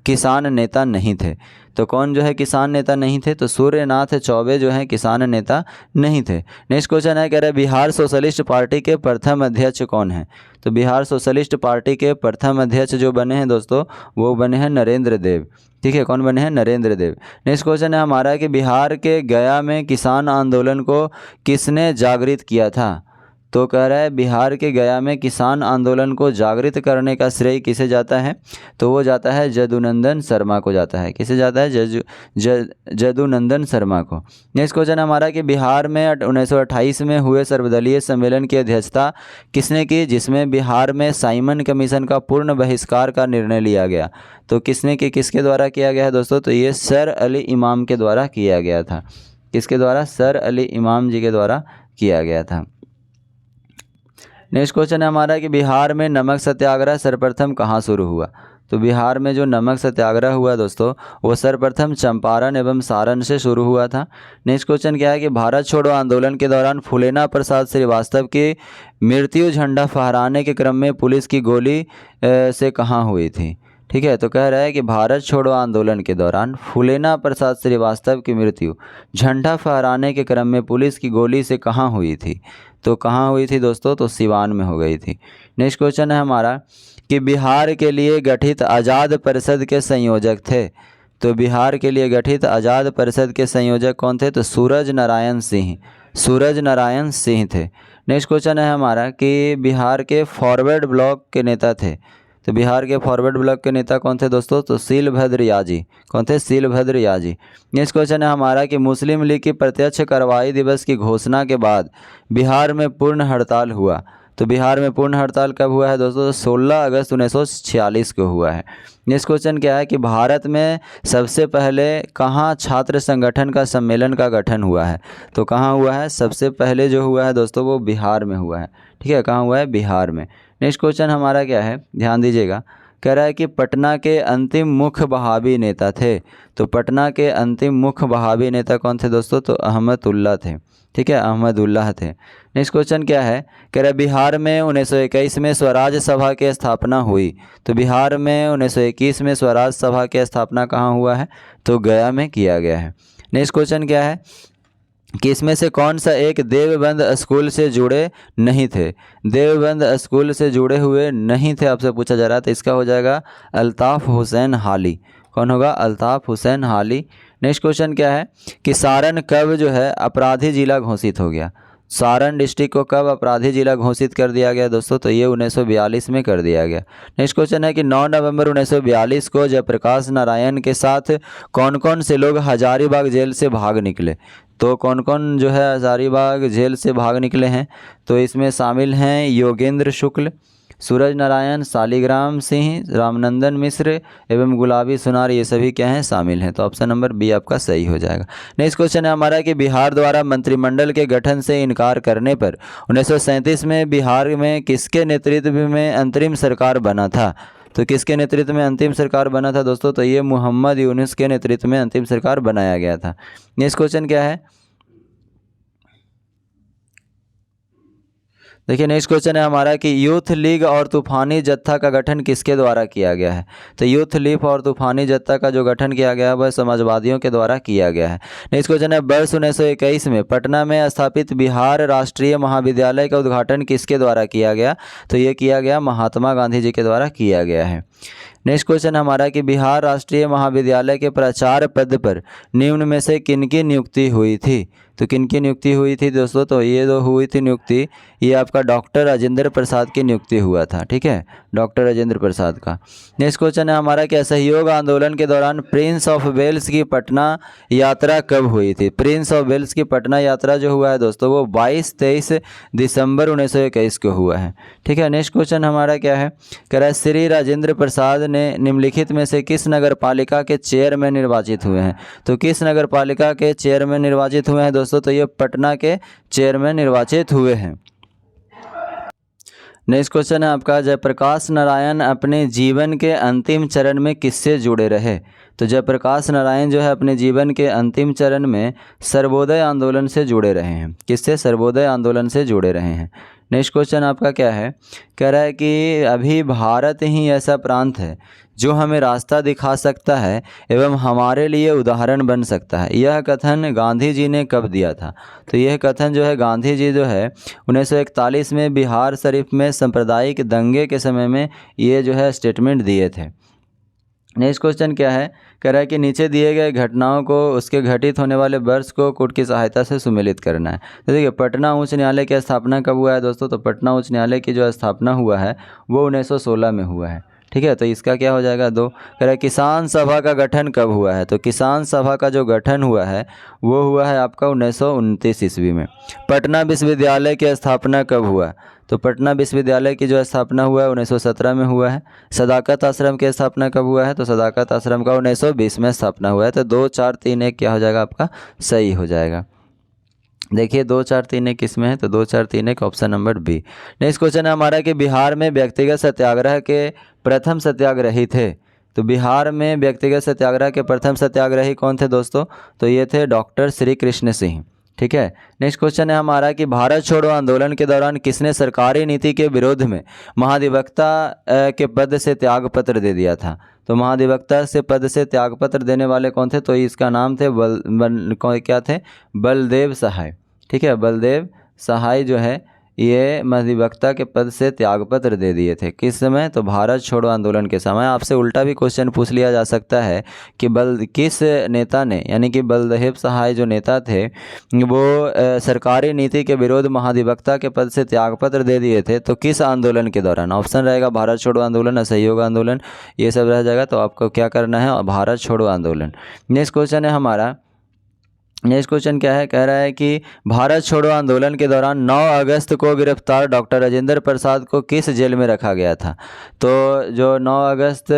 किसान नेता नहीं थे। तो कौन जो है किसान नेता नहीं थे, तो सूर्यनाथ चौबे जो है किसान नेता नहीं थे। नेक्स्ट क्वेश्चन है, कह रहा है बिहार सोशलिस्ट पार्टी के प्रथम अध्यक्ष कौन है। तो बिहार सोशलिस्ट पार्टी के प्रथम अध्यक्ष जो बने हैं दोस्तों, वो बने हैं नरेंद्र देव। ठीक है, कौन बने हैं, नरेंद्र देव। नेक्स्ट क्वेश्चन है हमारा कि बिहार के गया में किसान आंदोलन को किसने जागृत किया था। तो कह रहा है बिहार के गया में किसान आंदोलन को जागृत करने का श्रेय किसे जाता है, तो वो जाता है जदुनंदन शर्मा को जाता है। किसे जाता है, जदुनंदन शर्मा को। नेक्स्ट क्वेश्चन हमारा कि बिहार में 1928 में हुए सर्वदलीय सम्मेलन की अध्यक्षता किसने की, जिसमें बिहार में साइमन कमीशन का पूर्ण बहिष्कार का निर्णय लिया गया। तो किसके द्वारा किया गया है दोस्तों, तो ये सर अली इमाम के द्वारा किया गया था। किसके द्वारा, सर अली इमाम जी के द्वारा किया गया था। नेक्स्ट क्वेश्चन है हमारा कि बिहार में नमक सत्याग्रह सर्वप्रथम कहाँ शुरू हुआ। तो बिहार में जो नमक सत्याग्रह हुआ दोस्तों, वो सर्वप्रथम चंपारण एवं सारण से शुरू हुआ था। नेक्स्ट क्वेश्चन क्या है कि भारत छोड़ो आंदोलन के दौरान फूलेना प्रसाद श्रीवास्तव की मृत्यु झंडा फहराने के क्रम में पुलिस की गोली से कहाँ हुई थी। ठीक है, तो कह रहा है कि भारत छोड़ो आंदोलन के दौरान फूलेना प्रसाद श्रीवास्तव की मृत्यु झंडा फहराने के क्रम में पुलिस की गोली से कहाँ हुई थी। तो कहाँ हुई थी दोस्तों, तो सिवान में हो गई थी। नेक्स्ट क्वेश्चन है हमारा कि बिहार के लिए गठित आज़ाद परिषद के संयोजक थे। तो बिहार के लिए गठित आज़ाद परिषद के संयोजक कौन थे, तो सूरज नारायण सिंह थे। नेक्स्ट क्वेश्चन है हमारा कि बिहार के फॉरवर्ड ब्लॉक के नेता थे। तो बिहार के फॉरवर्ड ब्लॉक के नेता कौन थे दोस्तों, तो शीलभद्र याजी। कौन थे, शीलभद्र याजी। नेक्स्ट क्वेश्चन है हमारा कि मुस्लिम लीग की प्रत्यक्ष कार्रवाई दिवस की घोषणा के बाद बिहार में पूर्ण हड़ताल हुआ। तो बिहार में पूर्ण हड़ताल कब हुआ है दोस्तों, 16 अगस्त 1946 को हुआ है। नेक्स्ट क्वेश्चन क्या है कि भारत में सबसे पहले कहाँ छात्र संगठन का सम्मेलन का गठन हुआ है। तो कहाँ हुआ है, सबसे पहले जो हुआ है दोस्तों, वो बिहार में हुआ है। ठीक है, कहाँ हुआ है, बिहार में। नेक्स्ट क्वेश्चन हमारा क्या है, ध्यान दीजिएगा, कह रहा है कि पटना के अंतिम मुख्य वहाबी नेता थे। तो पटना के अंतिम मुख्य वहाबी नेता कौन थे दोस्तों, तो अहमदुल्लाह थे। ठीक है, अहमदुल्लाह थे। नेक्स्ट क्वेश्चन क्या है, कह रहा है बिहार में 1921 में स्वराज सभा की स्थापना हुई। तो बिहार में 1921 में स्वराज सभा की स्थापना कहाँ हुआ है, तो गया में किया गया है। नेक्स्ट क्वेश्चन क्या है कि इसमें से कौन सा एक देवबंद स्कूल से जुड़े नहीं थे। देवबंद स्कूल से जुड़े हुए नहीं थे आपसे पूछा जा रहा है, तो इसका हो जाएगा अल्ताफ़ हुसैन हाली। कौन होगा? अल्ताफ़ हुसैन हाली। नेक्स्ट क्वेश्चन क्या है कि सारण कब जो है अपराधी जिला घोषित हो गया। सारण डिस्ट्रिक्ट को कब अपराधी जिला घोषित कर दिया गया दोस्तों? तो ये 1942 में कर दिया गया। नेक्स्ट क्वेश्चन है कि 9 नवंबर 1942 को जयप्रकाश नारायण के साथ कौन कौन से लोग हजारीबाग जेल से भाग निकले। तो कौन कौन जो है हजारीबाग जेल से भाग निकले हैं? तो इसमें शामिल हैं योगेंद्र शुक्ल, सूरज नारायण, शालिग्राम सिंह, रामनंदन मिश्र एवं गुलाबी सुनार, ये सभी क्या हैं? शामिल हैं। तो ऑप्शन नंबर बी आपका सही हो जाएगा। नेक्स्ट क्वेश्चन है हमारा कि बिहार द्वारा मंत्रिमंडल के गठन से इनकार करने पर 1937 में बिहार में किसके नेतृत्व में अंतरिम सरकार बना था। तो किसके नेतृत्व में अंतिम सरकार बना था दोस्तों? तो ये मोहम्मद यूनुस के नेतृत्व में अंतिम सरकार बनाया गया था। नेक्स्ट क्वेश्चन क्या है? देखिए नेक्स्ट क्वेश्चन है हमारा कि यूथ लीग और तूफानी जत्था का गठन किसके द्वारा किया गया है। तो यूथ लीग और तूफानी जत्था का जो गठन किया गया है वह समाजवादियों के द्वारा किया गया है। नेक्स्ट क्वेश्चन है वर्ष 1921 में पटना में स्थापित बिहार राष्ट्रीय महाविद्यालय का उद्घाटन किसके द्वारा किया गया। तो ये किया गया महात्मा गांधी जी के द्वारा किया गया है। नेक्स्ट क्वेश्चन हमारा कि बिहार राष्ट्रीय महाविद्यालय के प्राचार्य पद पर निम्न में से किनकी नियुक्ति हुई थी। तो किनकी नियुक्ति हुई थी दोस्तों? तो ये जो हुई थी नियुक्ति, ये आपका डॉक्टर राजेंद्र प्रसाद की नियुक्ति हुआ था। ठीक है, डॉक्टर राजेंद्र प्रसाद का। नेक्स्ट क्वेश्चन है हमारा कि असहयोग आंदोलन के दौरान प्रिंस ऑफ वेल्स की पटना यात्रा कब हुई थी। प्रिंस ऑफ वेल्स की पटना यात्रा जो हुआ है दोस्तों वो 22-23 दिसंबर 1921 को हुआ है। ठीक है, नेक्स्ट क्वेश्चन हमारा क्या है? कह रहा है श्री राजेंद्र प्रसाद ने निम्नलिखित में से किस नगर पालिका के चेयरमैन निर्वाचित हुए हैं। तो किस नगर पालिका के चेयरमैन निर्वाचित हुए हैं दोस्तों? तो ये पटना के चेयरमैन निर्वाचित हुए हैं। नेक्स्ट क्वेश्चन है आपका जयप्रकाश नारायण अपने जीवन के अंतिम चरण में किससे जुड़े रहे। तो जयप्रकाश नारायण जो है अपने जीवन के अंतिम चरण में सर्वोदय आंदोलन से जुड़े रहे हैं। किससे? सर्वोदय आंदोलन से जुड़े रहे हैं। नेक्स्ट क्वेश्चन आपका क्या है? कह रहा है कि अभी भारत ही ऐसा प्रांत है जो हमें रास्ता दिखा सकता है एवं हमारे लिए उदाहरण बन सकता है। यह कथन गांधी जी ने कब दिया था। तो यह कथन जो है गांधी जी जो है 1941 में बिहार शरीफ में सांप्रदायिक दंगे के समय में ये जो है स्टेटमेंट दिए थे। नेक्स्ट क्वेश्चन क्या है? कह रहा है कि नीचे दिए गए घटनाओं को उसके घटित होने वाले वर्ष को कोड की सहायता से सुमेलित करना है। तो देखिए पटना उच्च न्यायालय की स्थापना कब हुआ है दोस्तों? तो पटना उच्च न्यायालय की जो स्थापना हुआ है वो 1916 में हुआ है। ठीक है, तो इसका क्या हो जाएगा? 2। कह रहा है किसान सभा का गठन कब हुआ है। तो किसान सभा का जो गठन हुआ है वो हुआ है आपका 1929 ईस्वी में। पटना विश्वविद्यालय की स्थापना कब हुआ? तो पटना विश्वविद्यालय की जो स्थापना हुआ है 1917 में हुआ है। सदाकत आश्रम की स्थापना कब हुआ है? तो सदाकत आश्रम का 1920 में स्थापना हुआ है। तो 2, 4, 3, 1 क्या हो जाएगा आपका? सही हो जाएगा। देखिए 2, 4, 3, 1 किस में है? तो 2, 4, 3, 1 option number B. Next question है हमारा कि बिहार में व्यक्तिगत सत्याग्रह के प्रथम सत्याग्रही थे। तो बिहार में व्यक्तिगत सत्याग्रह के प्रथम सत्याग्रही कौन थे दोस्तों? तो ये थे डॉक्टर श्री कृष्ण सिंह। ठीक है, नेक्स्ट क्वेश्चन है हमारा कि भारत छोड़ो आंदोलन के दौरान किसने सरकारी नीति के विरोध में महाधिवक्ता के पद से त्यागपत्र दे दिया था। तो महाधिवक्ता से पद से त्यागपत्र देने वाले कौन थे? तो इसका नाम थे क्या थे? बलदेव सहाय। ठीक है, बलदेव सहाय जो है ये महाधिवक्ता के पद से त्यागपत्र दे दिए थे। किस समय? तो भारत छोड़ो आंदोलन के समय। आपसे उल्टा भी क्वेश्चन पूछ लिया जा सकता है कि किस नेता ने, यानी कि बलदेव सहाय जो नेता थे वो सरकारी नीति के विरोध महाधिवक्ता के पद से त्यागपत्र दे दिए थे। तो किस आंदोलन के दौरान? ऑप्शन रहेगा भारत छोड़ो आंदोलन, असहयोग आंदोलन, ये सब रह जाएगा। तो आपको क्या करना है? भारत छोड़ो आंदोलन। नेक्स्ट क्वेश्चन है हमारा, नेक्स्ट क्वेश्चन क्या है? कह रहा है कि भारत छोड़ो आंदोलन के दौरान 9 अगस्त को गिरफ्तार डॉक्टर राजेंद्र प्रसाद को किस जेल में रखा गया था। तो जो 9 अगस्त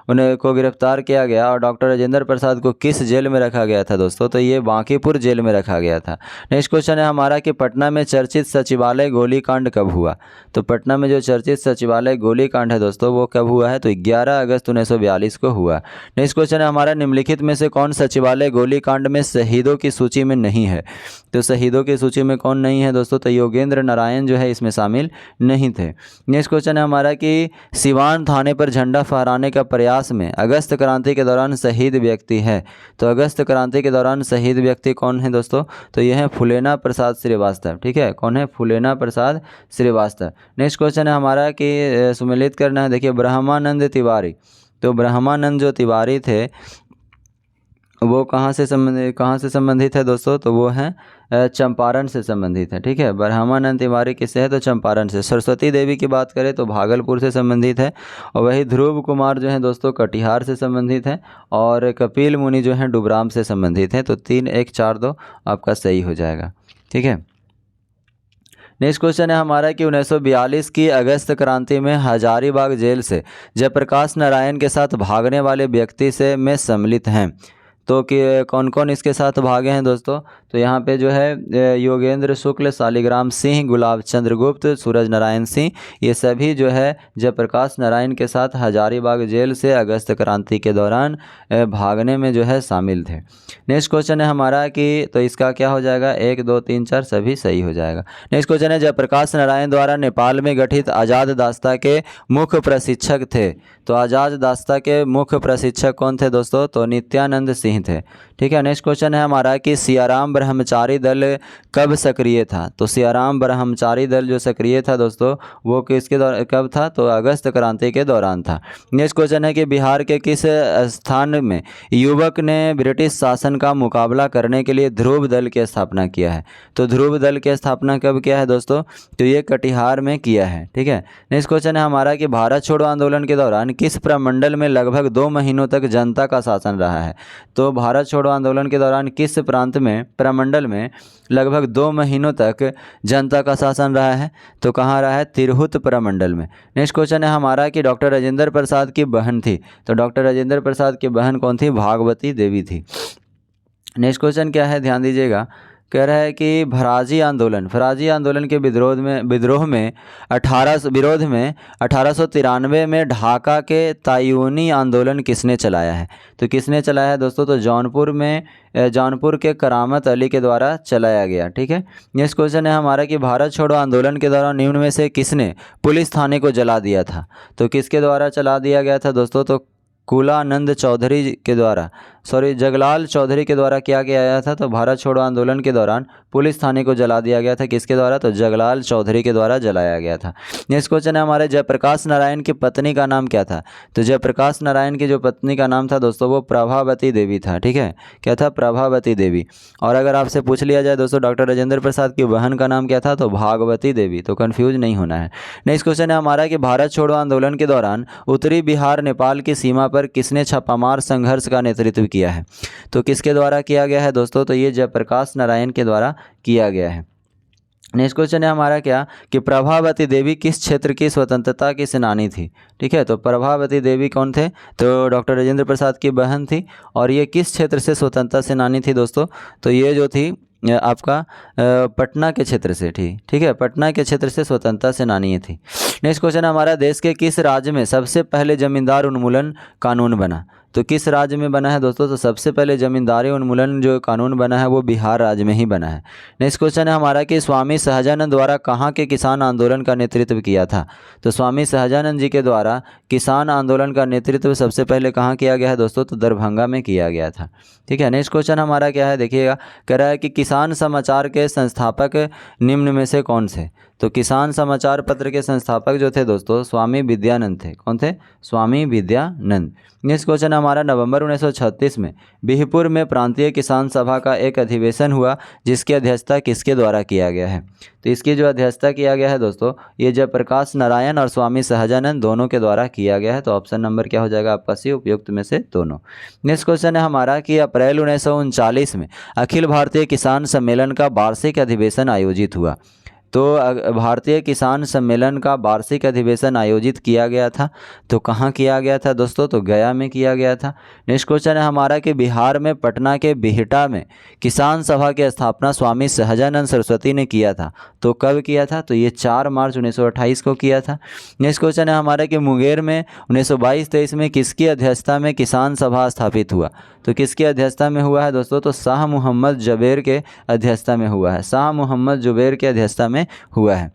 उन्हें को गिरफ्तार किया गया और डॉक्टर राजेंद्र प्रसाद को किस जेल में रखा गया था दोस्तों? तो ये बांकीपुर जेल में रखा गया था। नेक्स्ट क्वेश्चन है हमारा कि पटना में चर्चित सचिवालय गोलीकांड कब हुआ। तो पटना में जो चर्चित सचिवालय गोलीकांड है दोस्तों वो कब हुआ है? तो 11 अगस्त 1942 को हुआ। नेक्स्ट क्वेश्चन है हमारा निम्नलिखित में से कौन सचिवालय गोलीकांड में शहीदों की सूची में नहीं है। तो शहीदों की सूची में कौन नहीं है दोस्तों? तो योगेंद्र नारायण जो है इसमें शामिल नहीं थे। नेक्स्ट क्वेश्चन है हमारा कि सिवान थाने पर झंडा फहराने का प्रयास में अगस्त क्रांति के दौरान शहीद व्यक्ति है। तो अगस्त क्रांति के दौरान शहीद व्यक्ति कौन है दोस्तों? तो यह है फूलेना प्रसाद श्रीवास्तव। ठीक है, कौन है? फूलेना प्रसाद श्रीवास्तव। नेक्स्ट क्वेश्चन है हमारा कि सुमेलित करना है। देखिए ब्रह्मानंद तिवारी, तो ब्रह्मानंद जो तिवारी थे वो कहाँ से संबंधित है दोस्तों? तो वो है चंपारण से संबंधित है। ठीक है, ब्रह्मानंद तिवारी किससे है? तो चंपारण से। सरस्वती देवी की बात करें तो भागलपुर से संबंधित है, और वही ध्रुव कुमार जो है दोस्तों कटिहार से संबंधित है, और कपिल मुनि जो है डुबराम से संबंधित है। तो 3, 1, 4, 2 आपका सही हो जाएगा। ठीक है, नेक्स्ट क्वेश्चन है हमारा कि 1942 की अगस्त क्रांति में हजारीबाग जेल से जयप्रकाश नारायण के साथ भागने वाले व्यक्ति से में सम्मिलित हैं। तो कि कौन कौन इसके साथ भागे हैं दोस्तों? तो यहाँ पे जो है योगेंद्र शुक्ल, शालिग्राम सिंह, गुलाब चंद्र गुप्त, सूरज नारायण सिंह, ये सभी जो है जयप्रकाश नारायण के साथ हजारीबाग जेल से अगस्त क्रांति के दौरान भागने में जो है शामिल थे। नेक्स्ट क्वेश्चन है हमारा कि तो इसका क्या हो जाएगा? 1, 2, 3, 4 सभी सही हो जाएगा। नेक्स्ट क्वेश्चन है जयप्रकाश नारायण द्वारा नेपाल में गठित आज़ाद दास्ता के मुख्य प्रशिक्षक थे। तो आज़ाद दास्ता के मुख्य प्रशिक्षक कौन थे दोस्तों? तो नित्यानंद सिंह थे। ठीक है, नेक्स्ट क्वेश्चन है हमारा कि सियाराम ब्रह्मचारी दल कब सक्रिय था? तो सियाराम ब्रह्मचारी दल जो सक्रिय था दोस्तों वो किसके दौरान, कब था? तो अगस्त क्रांति के दौरान था। नेक्स्ट क्वेश्चन है कि बिहार के किस स्थान में युवक ने ब्रिटिश शासन का मुकाबला करने के लिए ध्रुव दल की स्थापना किया है? तो ध्रुव दल की स्थापना कब किया है दोस्तों? तो ये कटिहार में किया है। ठीक है, नेक्स्ट क्वेश्चन है हमारा कि भारत छोड़ो आंदोलन के दौरान किस प्रमंडल में लगभग 2 महीनों तक जनता का शासन रहा है? तो भारत छोड़ो आंदोलन के दौरान किस प्रांत में, प्रमंडल में लगभग 2 महीनों तक जनता का शासन रहा है? तो कहाँ रहा है? तिरहुत प्रमंडल में। नेक्स्ट क्वेश्चन है हमारा कि डॉक्टर राजेंद्र प्रसाद की बहन थी। तो डॉक्टर राजेंद्र प्रसाद की बहन कौन थी? भागवती देवी थी। नेक्स्ट क्वेश्चन क्या है? ध्यान दीजिएगा, कह रहा है कि फराजी आंदोलन के विद्रोह में 1893 में ढाका के तायूनी आंदोलन किसने चलाया है? तो किसने चलाया है दोस्तों? तो जौनपुर के करामत अली के द्वारा चलाया गया। ठीक है, नेक्स्ट क्वेश्चन है हमारा कि भारत छोड़ो आंदोलन के दौरान निम्न में से किसने पुलिस थाने को जला दिया था? तो किसके द्वारा चला दिया गया था दोस्तों? तो कुलानंद चौधरी के द्वारा, जगलाल चौधरी के द्वारा क्या किया गया था? तो भारत छोड़ो आंदोलन के दौरान पुलिस थाने को जला दिया गया था। किसके द्वारा? तो जगलाल चौधरी के द्वारा जलाया गया था। नेक्स्ट क्वेश्चन है हमारे जयप्रकाश नारायण की पत्नी का नाम क्या था? तो जयप्रकाश नारायण की जो पत्नी का नाम था दोस्तों वो प्रभावती देवी था। ठीक है, क्या था? प्रभावती देवी। और अगर आपसे पूछ लिया जाए दोस्तों डॉक्टर राजेंद्र प्रसाद की बहन का नाम क्या था? तो भागवती देवी। तो कन्फ्यूज नहीं होना है। नेक्स्ट क्वेश्चन है हमारा कि भारत छोड़ो आंदोलन के दौरान उत्तरी बिहार नेपाल की सीमा पर किसने छापामार संघर्ष का नेतृत्व किया है? तो किसके द्वारा किया गया है दोस्तों? तो ये जयप्रकाश नारायण के द्वारा किया गया है। नेक्स्ट क्वेश्चन है हमारा क्या कि प्रभावती देवी किस क्षेत्र की स्वतंत्रता की सेनानी थी? ठीक है, तो प्रभावती देवी कौन थे? तो डॉक्टर राजेंद्र प्रसाद की बहन थी। और ये किस क्षेत्र से स्वतंत्रता सेनानी थी दोस्तों? तो ये जो थी आपका पटना के क्षेत्र से थी। ठीक है, पटना के क्षेत्र से स्वतंत्रता सेनानी थी। नेक्स्ट क्वेश्चन हमारा देश के किस राज्य में सबसे पहले जमींदार उन्मूलन कानून बना? तो किस राज्य में बना है दोस्तों? तो सबसे पहले जमींदारी उन्मूलन जो कानून बना है वो बिहार राज्य में ही बना है। नेक्स्ट क्वेश्चन है हमारा कि स्वामी सहजानंद द्वारा कहाँ के किसान आंदोलन का नेतृत्व किया था? तो स्वामी सहजानंद जी के द्वारा किसान आंदोलन का नेतृत्व सबसे पहले कहाँ किया गया है दोस्तों? तो दरभंगा में किया गया था। ठीक है, नेक्स्ट क्वेश्चन हमारा क्या है? देखिएगा, कह रहा है कि किसान समाचार के संस्थापक निम्न में से कौन से? तो किसान समाचार पत्र के संस्थापक जो थे दोस्तों स्वामी विद्यानंद थे। कौन थे? स्वामी विद्यानंद। नेक्स्ट क्वेश्चन हमारा नवंबर 1936 में बिहपुर में प्रांतीय किसान सभा का एक अधिवेशन हुआ जिसकी अध्यक्षता किसके द्वारा किया गया है? तो इसकी जो अध्यक्षता किया गया है दोस्तों ये जयप्रकाश नारायण और स्वामी सहजानंद दोनों के द्वारा किया गया है। तो ऑप्शन नंबर क्या हो जाएगा आपका? सी, उपयुक्त में से दोनों। नेक्स्ट क्वेश्चन है हमारा कि अप्रैल 1939 में अखिल भारतीय किसान सम्मेलन का वार्षिक अधिवेशन आयोजित हुआ। तो भारतीय किसान सम्मेलन का वार्षिक अधिवेशन आयोजित किया गया था। तो कहाँ किया गया था दोस्तों? तो गया में किया गया था। नेक्स्ट क्वेश्चन है हमारा कि बिहार में पटना के बिहटा में किसान सभा की स्थापना स्वामी सहजानंद सरस्वती ने किया था। तो कब किया था? तो ये 4 मार्च 1928 को किया था। नेक्स्ट क्वेश्चन है हमारा कि मुंगेर में 1922-23 में किसकी अध्यक्षता में किसान सभा स्थापित हुआ? तो किसकी अध्यक्षता में हुआ है दोस्तों? तो शाह मोहम्मद जुबैर के अध्यक्षता में हुआ है। शाह मोहम्मद जुबैर के अध्यक्षता में हुआ है।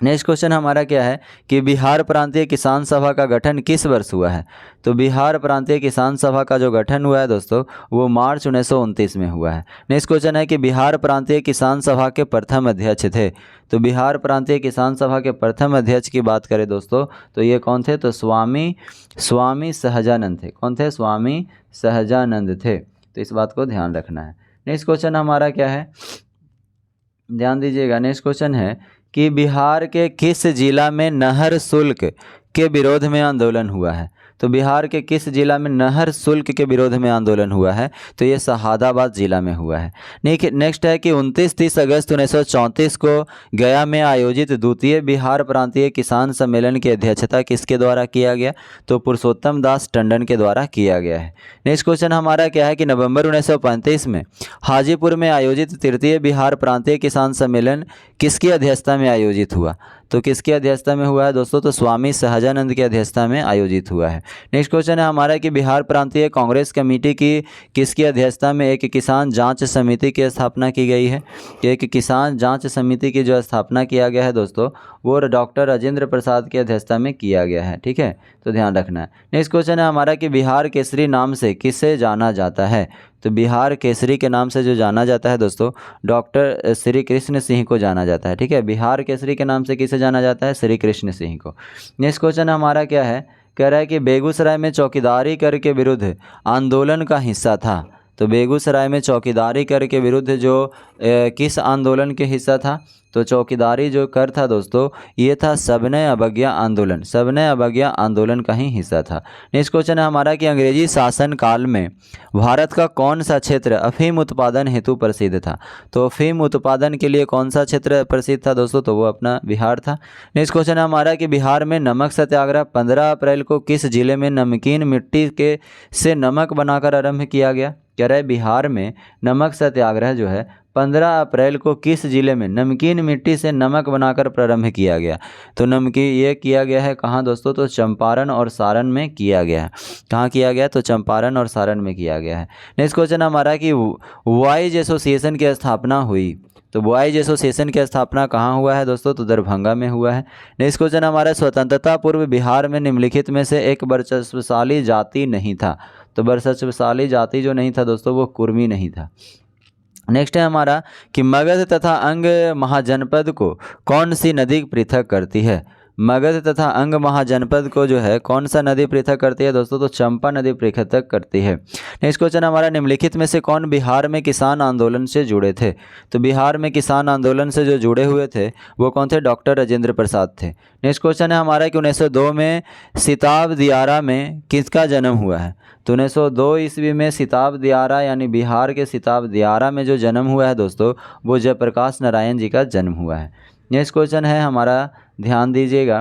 नेक्स्ट क्वेश्चन हमारा क्या है कि बिहार प्रांतीय किसान सभा का गठन किस वर्ष हुआ है? तो बिहार प्रांतीय किसान सभा का जो गठन हुआ है दोस्तों वो मार्च 1929 में हुआ है। नेक्स्ट क्वेश्चन है कि बिहार प्रांतीय किसान सभा के प्रथम अध्यक्ष थे। तो बिहार प्रांतीय किसान सभा के प्रथम अध्यक्ष की बात करें दोस्तों तो ये कौन थे? तो स्वामी सहजानंद थे। कौन थे? स्वामी सहजानंद थे। तो इस बात को ध्यान रखना है। नेक्स्ट क्वेश्चन हमारा क्या है, ध्यान दीजिएगा। नेक्स्ट क्वेश्चन है कि बिहार के किस जिला में नहर शुल्क के विरोध में आंदोलन हुआ है? तो बिहार के किस जिला में नहर शुल्क के विरोध में आंदोलन हुआ है? तो ये शहादाबाद जिला में हुआ है। नेक्स्ट है कि 29-30 अगस्त 1934 को गया में आयोजित द्वितीय बिहार प्रांतीय किसान सम्मेलन की अध्यक्षता किसके द्वारा किया गया? तो पुरुषोत्तम दास टंडन के द्वारा किया गया है। नेक्स्ट क्वेश्चन हमारा क्या है कि नवंबर 1935 में हाजीपुर में आयोजित तृतीय बिहार प्रांतीय किसान सम्मेलन किसकी अध्यक्षता में आयोजित हुआ? तो किसकी अध्यक्षता में हुआ है दोस्तों? तो स्वामी सहजानंद की अध्यक्षता में आयोजित हुआ है। नेक्स्ट क्वेश्चन है हमारा कि बिहार प्रांतीय कांग्रेस कमेटी की किसकी अध्यक्षता में एक किसान जांच समिति की स्थापना की गई है? एक किसान जांच समिति की जो स्थापना किया गया है दोस्तों वो डॉक्टर राजेंद्र प्रसाद की अध्यक्षता में किया गया है। ठीक है, तो ध्यान रखना है। नेक्स्ट क्वेश्चन है हमारा कि बिहार केसरी नाम से किसे जाना जाता है? तो बिहार केसरी के नाम से जो जाना जाता है दोस्तों डॉक्टर श्री कृष्ण सिंह को जाना जाता है। ठीक है, बिहार केसरी के नाम से किसे जाना जाता है? श्री कृष्ण सिंह को। नेक्स्ट क्वेश्चन हमारा क्या है, कह रहा है कि बेगूसराय में चौकीदारी कर के विरुद्ध आंदोलन का हिस्सा था। तो बेगूसराय में चौकीदारी कर के विरुद्ध जो किस आंदोलन के हिस्सा था? तो चौकीदारी जो कर था दोस्तों ये था सविनय अवज्ञा आंदोलन। सविनय अवज्ञा आंदोलन का ही हिस्सा था। नेक्स्ट क्वेश्चन है हमारा कि अंग्रेजी शासन काल में भारत का कौन सा क्षेत्र अफीम उत्पादन हेतु प्रसिद्ध था? तो अफीम उत्पादन के लिए कौन सा क्षेत्र प्रसिद्ध था दोस्तों? तो वो अपना बिहार था। नेक्स्ट क्वेश्चन है हमारा कि बिहार में नमक सत्याग्रह 15 अप्रैल को किस जिले में नमकीन मिट्टी के से नमक बनाकर आरंभ किया गया? कह रहा है बिहार में नमक सत्याग्रह जो है 15 अप्रैल को किस जिले में नमकीन मिट्टी से नमक बनाकर प्रारंभ किया गया? तो नमकीन ये किया गया है कहाँ दोस्तों? तो चंपारण और सारण में किया गया है। कहाँ किया गया? तो चंपारण और सारण में किया गया है। नेक्स्ट क्वेश्चन हमारा कि बॉयज एसोसिएशन की स्थापना हुई। तो बॉयज एसोसिएशन की स्थापना कहाँ हुआ है दोस्तों? तो दरभंगा में हुआ है। नेक्स्ट क्वेश्चन हमारा स्वतंत्रता पूर्व बिहार में निम्नलिखित में से एक वर्चस्वशाली जाति नहीं था। तो वर्चस्वशाली जाति जो नहीं था दोस्तों वो कुर्मी नहीं था। नेक्स्ट है हमारा कि मगध तथा अंग महाजनपद को कौन सी नदी पृथक करती है? मगध तथा अंग महाजनपद को जो है कौन सा नदी पृथक करती है दोस्तों? तो चंपा नदी पृथक करती है। नेक्स्ट क्वेश्चन हमारा निम्नलिखित में से कौन बिहार में किसान आंदोलन से जुड़े थे? तो बिहार में किसान आंदोलन से जो जुड़े हुए थे वो कौन थे? डॉक्टर राजेंद्र प्रसाद थे। नेक्स्ट क्वेश्चन है हमारा कि 1902 में सिताब दियारा में किसका जन्म हुआ है? तो 1902 ईस्वी में सिताब दियारा यानी बिहार के सिताब दियारा में जो जन्म हुआ है दोस्तों वो जयप्रकाश नारायण जी का जन्म हुआ है। नेक्स्ट क्वेश्चन है हमारा, ध्यान दीजिएगा,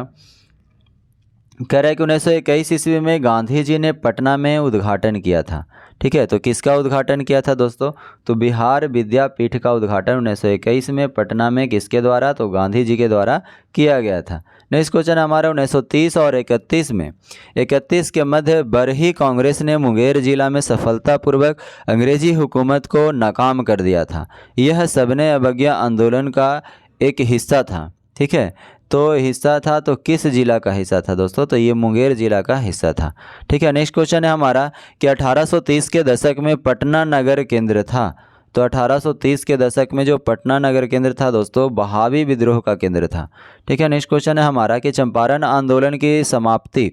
कह रहा है कि 1921 ईस्वी में गांधी जी ने पटना में उद्घाटन किया था। ठीक है, तो किसका उद्घाटन किया था दोस्तों? तो बिहार विद्यापीठ का उद्घाटन 1921 में पटना में किसके द्वारा? तो गांधी जी के द्वारा किया गया था। नेक्स्ट क्वेश्चन हमारा 1930 और 31 में 31 के मध्य बरही कांग्रेस ने मुंगेर जिला में सफलतापूर्वक अंग्रेजी हुकूमत को नाकाम कर दिया था। यह सविनय अवज्ञा आंदोलन का एक हिस्सा था। ठीक है, तो हिस्सा था तो किस जिला का हिस्सा था दोस्तों? तो ये मुंगेर जिला का हिस्सा था। ठीक है, नेक्स्ट क्वेश्चन है हमारा कि 1830 के दशक में पटना नगर केंद्र था। तो 1830 के दशक में जो पटना नगर केंद्र था दोस्तों बहावी विद्रोह का केंद्र था। ठीक है, नेक्स्ट क्वेश्चन है हमारा कि चंपारण आंदोलन की समाप्ति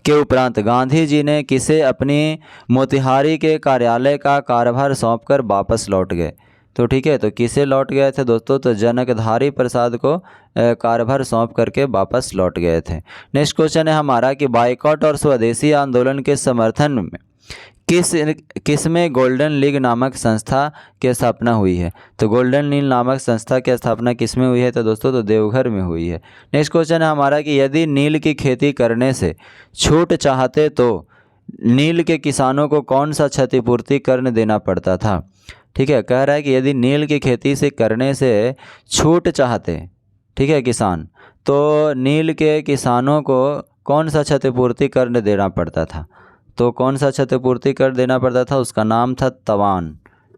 के उपरांत गांधी जी ने किसे अपनी मोतिहारी के कार्यालय का कार्यभार सौंपकर वापस लौट गए? तो ठीक है, तो किसे लौट गए थे दोस्तों? तो जनकधारी प्रसाद को कार्यभार सौंप करके वापस लौट गए थे। नेक्स्ट क्वेश्चन है हमारा कि बाइकॉट और स्वदेशी आंदोलन के समर्थन में किस में गोल्डन लीग नामक संस्था की स्थापना हुई है? तो गोल्डन लीग नामक संस्था की स्थापना किस में हुई है? तो दोस्तों तो देवघर में हुई है। नेक्स्ट क्वेश्चन है हमारा कि यदि नील की खेती करने से छूट चाहते तो नील के किसानों को कौन सा क्षतिपूर्ति कर देना पड़ता था? ठीक है, कह रहा है कि यदि नील की खेती से करने से छूट चाहते, ठीक है, किसान, तो नील के किसानों को कौन सा क्षतिपूर्ति कर देना पड़ता था? तो कौन सा क्षतिपूर्ति कर देना पड़ता था? उसका नाम था तवान।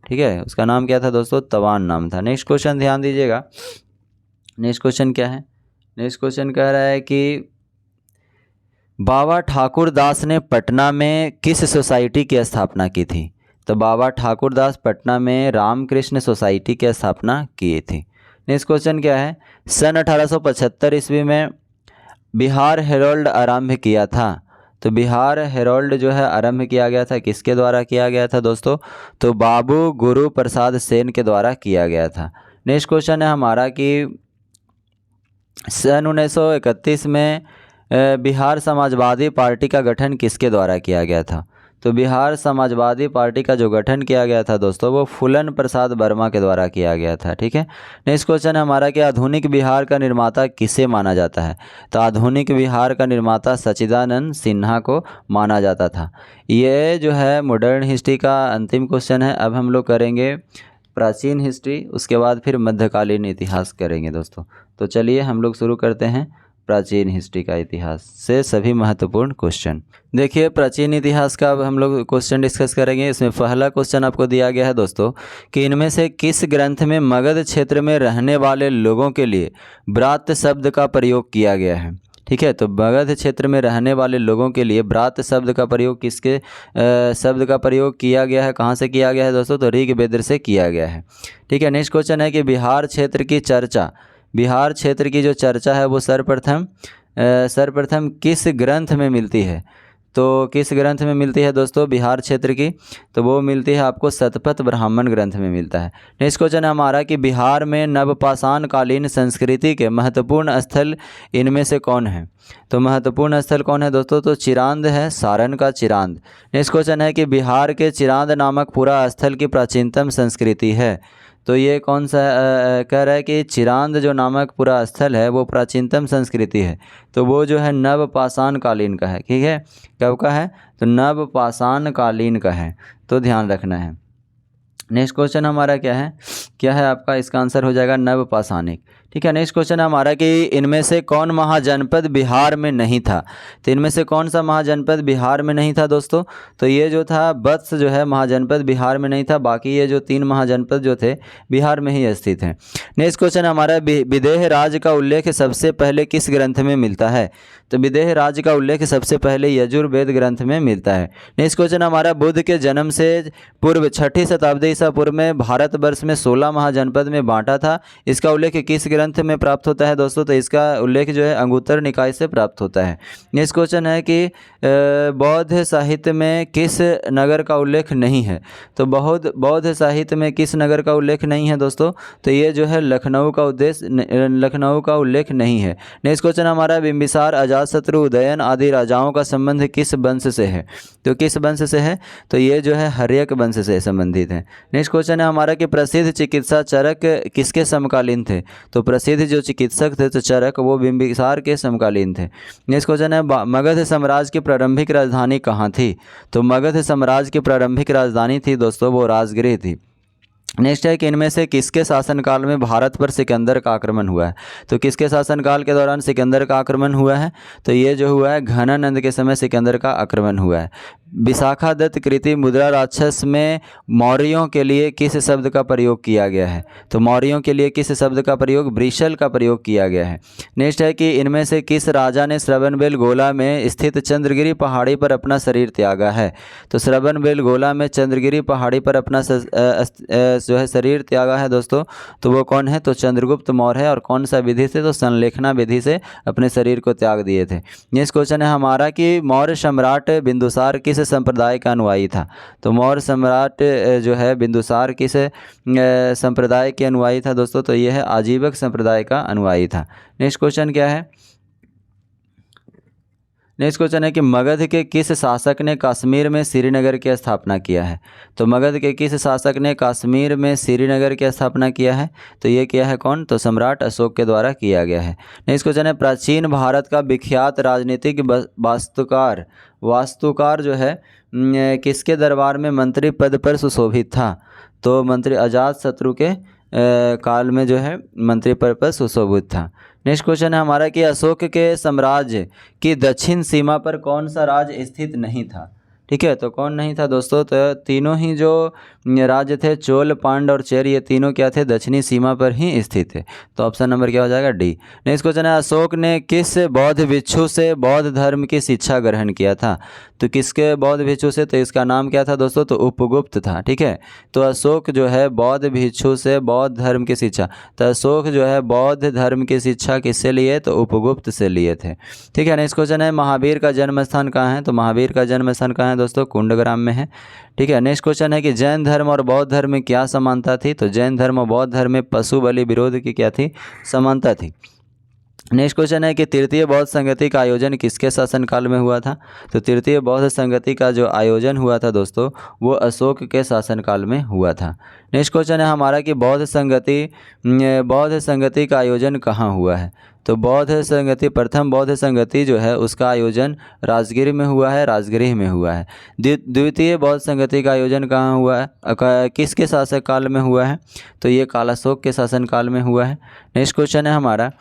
ठीक है, उसका नाम क्या था दोस्तों? तवान नाम था। नेक्स्ट क्वेश्चन ध्यान दीजिएगा। नेक्स्ट क्वेश्चन क्या है? नेक्स्ट क्वेश्चन कह रहा है कि बाबा ठाकुर दास ने पटना में किस सोसाइटी की स्थापना की थी? तो बाबा ठाकुर दास पटना में रामकृष्ण सोसाइटी की स्थापना की थी। नेक्स्ट क्वेश्चन क्या है? सन 1875 ईस्वी में बिहार हेरोल्ड आरंभ किया था। तो बिहार हेरोल्ड जो है आरंभ किया गया था, किसके द्वारा किया गया था दोस्तों? तो बाबू गुरु प्रसाद सेन के द्वारा किया गया था। नेक्स्ट क्वेश्चन है हमारा कि सन 1931 में बिहार समाजवादी पार्टी का गठन किसके द्वारा किया गया था? तो बिहार समाजवादी पार्टी का जो गठन किया गया था दोस्तों वो फूलन प्रसाद वर्मा के द्वारा किया गया था। ठीक है, नेक्स्ट क्वेश्चन है हमारा कि आधुनिक बिहार का निर्माता किसे माना जाता है? तो आधुनिक बिहार का निर्माता सच्चिदानंद सिन्हा को माना जाता था। ये जो है मॉडर्न हिस्ट्री का अंतिम क्वेश्चन है। अब हम लोग करेंगे प्राचीन हिस्ट्री, उसके बाद फिर मध्यकालीन इतिहास करेंगे दोस्तों। तो चलिए हम लोग शुरू करते हैं प्राचीन हिस्ट्री का इतिहास से सभी महत्वपूर्ण क्वेश्चन। देखिए प्राचीन इतिहास का अब हम लोग क्वेश्चन डिस्कस करेंगे। इसमें पहला क्वेश्चन आपको दिया गया है दोस्तों कि इनमें से किस ग्रंथ में मगध क्षेत्र में रहने वाले लोगों के लिए ब्रात शब्द का प्रयोग किया गया है? ठीक है, तो मगध क्षेत्र में रहने वाले लोगों के लिए ब्रात शब्द का प्रयोग किसके शब्द का प्रयोग किया गया है? कहाँ से किया गया है दोस्तों? तो ऋग्वेद से किया गया है। ठीक है, नेक्स्ट क्वेश्चन है कि बिहार क्षेत्र की चर्चा, बिहार क्षेत्र की जो चर्चा है वो सर्वप्रथम किस ग्रंथ में मिलती है? तो किस ग्रंथ में मिलती है दोस्तों बिहार क्षेत्र की? तो वो मिलती है आपको शतपथ ब्राह्मण ग्रंथ में मिलता है। नेक्स्ट क्वेश्चन है हमारा कि बिहार में नवपाषाण कालीन संस्कृति के महत्वपूर्ण स्थल इनमें से कौन है? तो महत्वपूर्ण स्थल कौन है दोस्तों? तो चिरांद है, सारण का चिरांद। नेक्स्ट क्वेश्चन है कि बिहार के चिरांद नामक पूरा स्थल की प्राचीनतम संस्कृति है। तो ये कौन सा कह रहा है कि चिरांद जो नामक पूरा स्थल है वो प्राचीनतम संस्कृति है। तो वो जो है नवपाषाण कालीन का है। ठीक है, कब का है? तो नवपाषाण कालीन का है, तो ध्यान रखना है। नेक्स्ट क्वेश्चन हमारा क्या है आपका? इसका आंसर हो जाएगा नवपाषाणिक। ठीक है, नेक्स्ट क्वेश्चन है हमारा कि इनमें से कौन महाजनपद बिहार में नहीं था? तो इनमें से कौन सा महाजनपद बिहार में नहीं था दोस्तों? तो ये जो था वत्स जो है महाजनपद बिहार में नहीं था। बाकी ये जो 3 महाजनपद जो थे बिहार में ही स्थित हैं। नेक्स्ट क्वेश्चन हमारा विदेह राज का उल्लेख सबसे पहले किस ग्रंथ में मिलता है? तो विदेह राज का उल्लेख सबसे पहले यजुर्वेद ग्रंथ में मिलता है। नेक्स्ट क्वेश्चन हमारा बुद्ध के जन्म से पूर्व 6ठी शताब्दी ईसा पूर्व में भारतवर्ष में 16 महाजनपद में बांटा था। इसका उल्लेख किस ग्रंथ में प्राप्त होता है दोस्तों? तो इसका उल्लेख जो है अंगुत्तर निकाय से प्राप्त होता है। नेक्स्ट क्वेश्चन है कि बौद्ध साहित्य में किस नगर का उल्लेख नहीं है? तो बौद्ध साहित्य में किस नगर का उल्लेख नहीं है दोस्तों? तो ये जो है लखनऊ का उल्लेख नहीं है। नेक्स्ट क्वेश्चन हमारा बिंबिसार, अजातशत्रु, उदयन आदि राजाओं का संबंध किस वंश से है? तो किस वंश से है? तो ये जो है हर्यक वंश से संबंधित है। नेक्स्ट क्वेश्चन है हमारा कि प्रसिद्ध चिकित्सा चरक किसके समकालीन थे? तो प्रसिद्ध जो चिकित्सक थे तो चरक वो बिंबिसार के समकालीन थे। नेक्स्ट क्वेश्चन है मगध साम्राज्य की प्रारंभिक राजधानी कहाँ थी? तो मगध साम्राज्य की प्रारंभिक राजधानी थी दोस्तों वो राजगृह थी। नेक्स्ट है कि इनमें से किसके शासनकाल में भारत पर सिकंदर का आक्रमण हुआ है? तो किसके शासनकाल के दौरान सिकंदर का आक्रमण हुआ है? तो ये जो हुआ है घनानंद के समय सिकंदर का आक्रमण हुआ है। विशाखादत्त कृति मुद्रा राक्षस में मौर्यों के लिए किस शब्द का प्रयोग किया गया है? तो मौर्यों के लिए किस शब्द का प्रयोग? वृषल का प्रयोग किया गया है। नेक्स्ट है कि इनमें से किस राजा ने श्रवणबेलगोला में स्थित चंद्रगिरी पहाड़ी पर अपना शरीर त्यागा है? तो श्रवणबेलगोला में चंद्रगिरी पहाड़ी पर अपना जो है शरीर त्यागा है दोस्तों, तो वो कौन है? तो चंद्रगुप्त मौर्य है। और कौन सा विधि से? तो संलेखना विधि से अपने शरीर को त्याग दिए थे। नेक्स्ट क्वेश्चन है हमारा कि मौर्य सम्राट बिंदुसार किस संप्रदाय का अनुयायी था? तो मौर्य सम्राट जो है बिंदुसार किस संप्रदाय के अनुयायी था दोस्तों? तो यह है आजीवक संप्रदाय का अनुयायी था। नेक्स्ट क्वेश्चन क्या है? नेक्स्ट क्वेश्चन है कि मगध के किस शासक ने कश्मीर में श्रीनगर की स्थापना किया है। तो मगध के किस शासक ने कश्मीर में श्रीनगर की स्थापना किया है। तो ये किया है कौन, तो सम्राट अशोक के द्वारा किया गया है। नेक्स्ट क्वेश्चन है प्राचीन भारत का विख्यात राजनीतिक वास्तुकार जो है किसके दरबार में मंत्री पद पर सुशोभित था। तो मंत्री अजात शत्रु के काल में जो है मंत्री पद पर सुशोभित था। नेक्स्ट क्वेश्चन है हमारा कि अशोक के साम्राज्य की दक्षिण सीमा पर कौन सा राज्य स्थित नहीं था। ठीक है, तो कौन नहीं था दोस्तों, तो तीनों ही जो राज्य थे चोल, पांड और चेर, ये तीनों क्या थे, दक्षिणी सीमा पर ही स्थित थे। तो ऑप्शन नंबर क्या हो जाएगा, डी। नेक्स्ट क्वेश्चन है अशोक ने किस बौद्ध भिक्षु से बौद्ध धर्म की शिक्षा ग्रहण किया था। तो किसके बौद्ध भिक्षु से, तो इसका नाम क्या था दोस्तों, तो उपगुप्त था। ठीक है, तो अशोक जो है बौद्ध भिक्षु से बौद्ध धर्म की शिक्षा, तो अशोक जो है बौद्ध धर्म की शिक्षा किससे लिए, तो उपगुप्त से लिए थे। ठीक है, नेक्स्ट क्वेश्चन है महावीर का जन्म स्थान कहाँ है। तो महावीर का जन्म स्थान कहाँ है दोस्तों, कुंडग्राम में है। ठीक है, नेक्स्ट क्वेश्चन है कि जैन धर्म और बौद्ध धर्म में क्या समानता थी। तो जैन धर्म और बौद्ध धर्म में पशु बलि विरोध की क्या थी, समानता थी। नेक्स्ट क्वेश्चन है कि तृतीय बौद्ध संगति का आयोजन किसके शासनकाल में हुआ था। तो तृतीय बौद्ध संगति का जो आयोजन हुआ था दोस्तों, वो अशोक के शासनकाल में हुआ था। नेक्स्ट क्वेश्चन है हमारा कि बौद्ध संगति का आयोजन कहाँ हुआ है। तो प्रथम बौद्ध संगति जो है उसका आयोजन राजगीर में हुआ है, राजगृह में हुआ है। द्वितीय बौद्ध संगति का आयोजन कहाँ हुआ है, किसके शासनकाल में हुआ है। तो ये कालाशोक के शासनकाल में हुआ है। नेक्स्ट क्वेश्चन है हमारा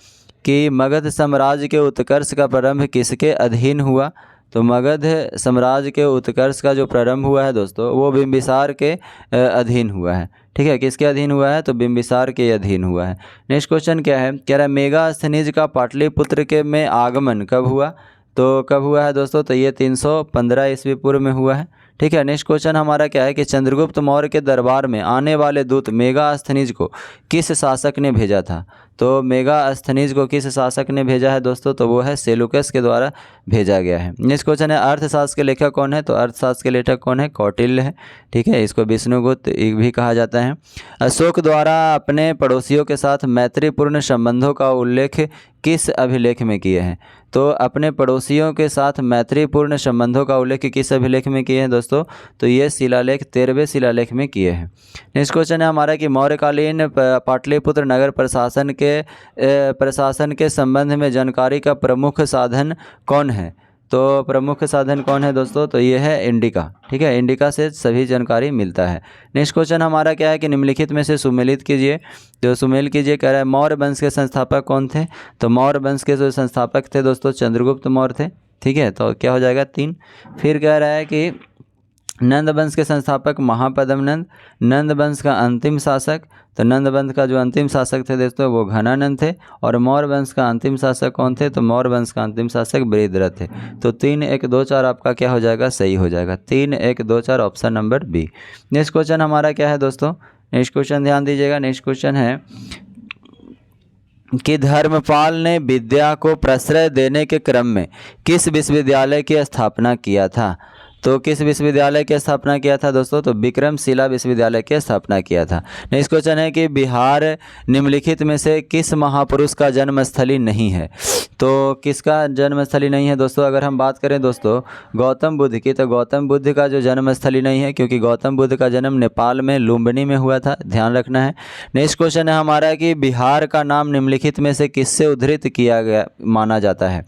कि मगध साम्राज्य के उत्कर्ष का प्रारंभ किसके अधीन हुआ। तो मगध साम्राज्य के उत्कर्ष का जो प्रारंभ हुआ है दोस्तों, वो बिंबिसार के अधीन हुआ है। ठीक है, किसके अधीन हुआ है, तो बिंबिसार के अधीन हुआ है। नेक्स्ट क्वेश्चन क्या है, कह रहा है मेगास्थनीज का पाटलिपुत्र के में आगमन कब हुआ। तो कब हुआ है दोस्तों, तो ये 315 ईस्वी पूर्व में हुआ है। ठीक है, नेक्स्ट क्वेश्चन हमारा क्या है कि चंद्रगुप्त मौर्य के दरबार में आने वाले दूत मेगास्थनीज को किस शासक ने भेजा था। तो मेगास्थनीज को किस शासक ने भेजा है दोस्तों, तो वो है सेलुकस के द्वारा भेजा गया है। नेक्स्ट क्वेश्चन है अर्थशास्त्र के लेखक कौन है। तो अर्थशास्त्र के लेखक कौन है, कौटिल्य है। ठीक है, इसको विष्णुगुप्त भी कहा जाता है। अशोक द्वारा अपने पड़ोसियों के साथ मैत्रीपूर्ण संबंधों का उल्लेख किस अभिलेख में किए हैं। तो अपने पड़ोसियों के साथ मैत्रीपूर्ण संबंधों का उल्लेख किस अभिलेख में किए हैं दोस्तों, तो ये शिलालेख 13वें शिलालेख में किए हैं। नेक्स्ट क्वेश्चन है हमारा कि मौर्यकालीन पाटलिपुत्र नगर प्रशासन के संबंध में जानकारी का प्रमुख साधन कौन है। तो प्रमुख साधन कौन है दोस्तों, तो ये है इंडिका। ठीक है, इंडिका से सभी जानकारी मिलता है। नेक्स्ट क्वेश्चन हमारा क्या है कि निम्नलिखित में से सुमेलित कीजिए। तो सुमेल कीजिए, कह रहा है मौर्य वंश के संस्थापक कौन थे। तो मौर्य वंश के जो संस्थापक थे दोस्तों, चंद्रगुप्त मौर्य थे। ठीक है, तो क्या हो जाएगा 3। फिर कह रहा है कि नंद वंश के संस्थापक महापद्म नंद, नंद वंश का अंतिम शासक। तो नंद वंश का जो अंतिम शासक थे दोस्तों, वो घनानंद थे। और मौर्य वंश का अंतिम शासक कौन थे, तो मौर्य वंश का अंतिम शासक बृहद्रथ थे। तो 3, 1, 2, 4 आपका क्या हो जाएगा, सही हो जाएगा। 3, 1, 2, 4 option number B. Next question हमारा क्या है दोस्तों, नेक्स्ट क्वेश्चन ध्यान दीजिएगा। नेक्स्ट क्वेश्चन है कि धर्मपाल ने विद्या को प्रश्रय देने के क्रम में किस विश्वविद्यालय की स्थापना किया था। तो किस विश्वविद्यालय की स्थापना किया था दोस्तों, तो विक्रमशिला विश्वविद्यालय की स्थापना किया था। नेक्स्ट क्वेश्चन है कि बिहार निम्नलिखित में से किस महापुरुष का जन्मस्थली नहीं है। तो किसका जन्मस्थली नहीं है दोस्तों, अगर हम बात करें दोस्तों गौतम बुद्ध की, तो गौतम बुद्ध का जो जन्मस्थली नहीं है, क्योंकि गौतम बुद्ध का जन्म नेपाल में लुम्बिनी में हुआ था, ध्यान रखना है। नेक्स्ट क्वेश्चन है हमारा कि बिहार का नाम निम्नलिखित में से किससे उद्धृत किया गया माना जाता है।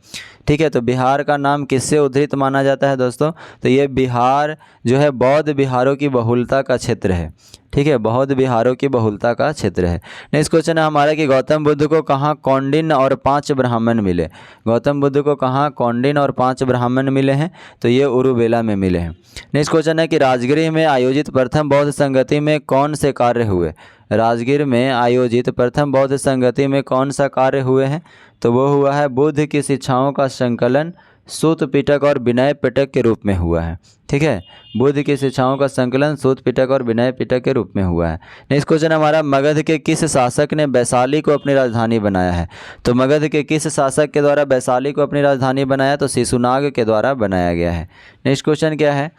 ठीक है, तो बिहार का नाम किससे उद्धृत माना जाता है दोस्तों, तो ये बिहार जो है बौद्ध बिहारों की बहुलता का क्षेत्र है। ठीक है, बौद्ध बिहारों की बहुलता का क्षेत्र है। नेक्स्ट क्वेश्चन है हमारा कि गौतम बुद्ध को कहाँ कौंडिन्य और 5 ब्राह्मण मिले। गौतम बुद्ध को कहाँ कौंडिन्य और 5 ब्राह्मण मिले हैं, तो ये उरुवेला में मिले हैं। नेक्स्ट क्वेश्चन है कि राजगीर में आयोजित प्रथम बौद्ध संगति में कौन से कार्य हुए। राजगीर में आयोजित प्रथम बौद्ध संगति में कौन सा कार्य हुए हैं, तो वो हुआ है बुद्ध की शिक्षाओं का संकलन सूत पिटक और विनय पिटक के रूप में हुआ है। ठीक है, बुद्ध की शिक्षाओं का संकलन सूत पिटक और विनय पिटक के रूप में हुआ है। नेक्स्ट क्वेश्चन हमारा मगध के किस शासक ने वैशाली को अपनी राजधानी बनाया है। तो मगध के किस शासक के द्वारा वैशाली को अपनी राजधानी बनाया, तो शिशुनाग के द्वारा बनाया गया है। नेक्स्ट क्वेश्चन क्या है,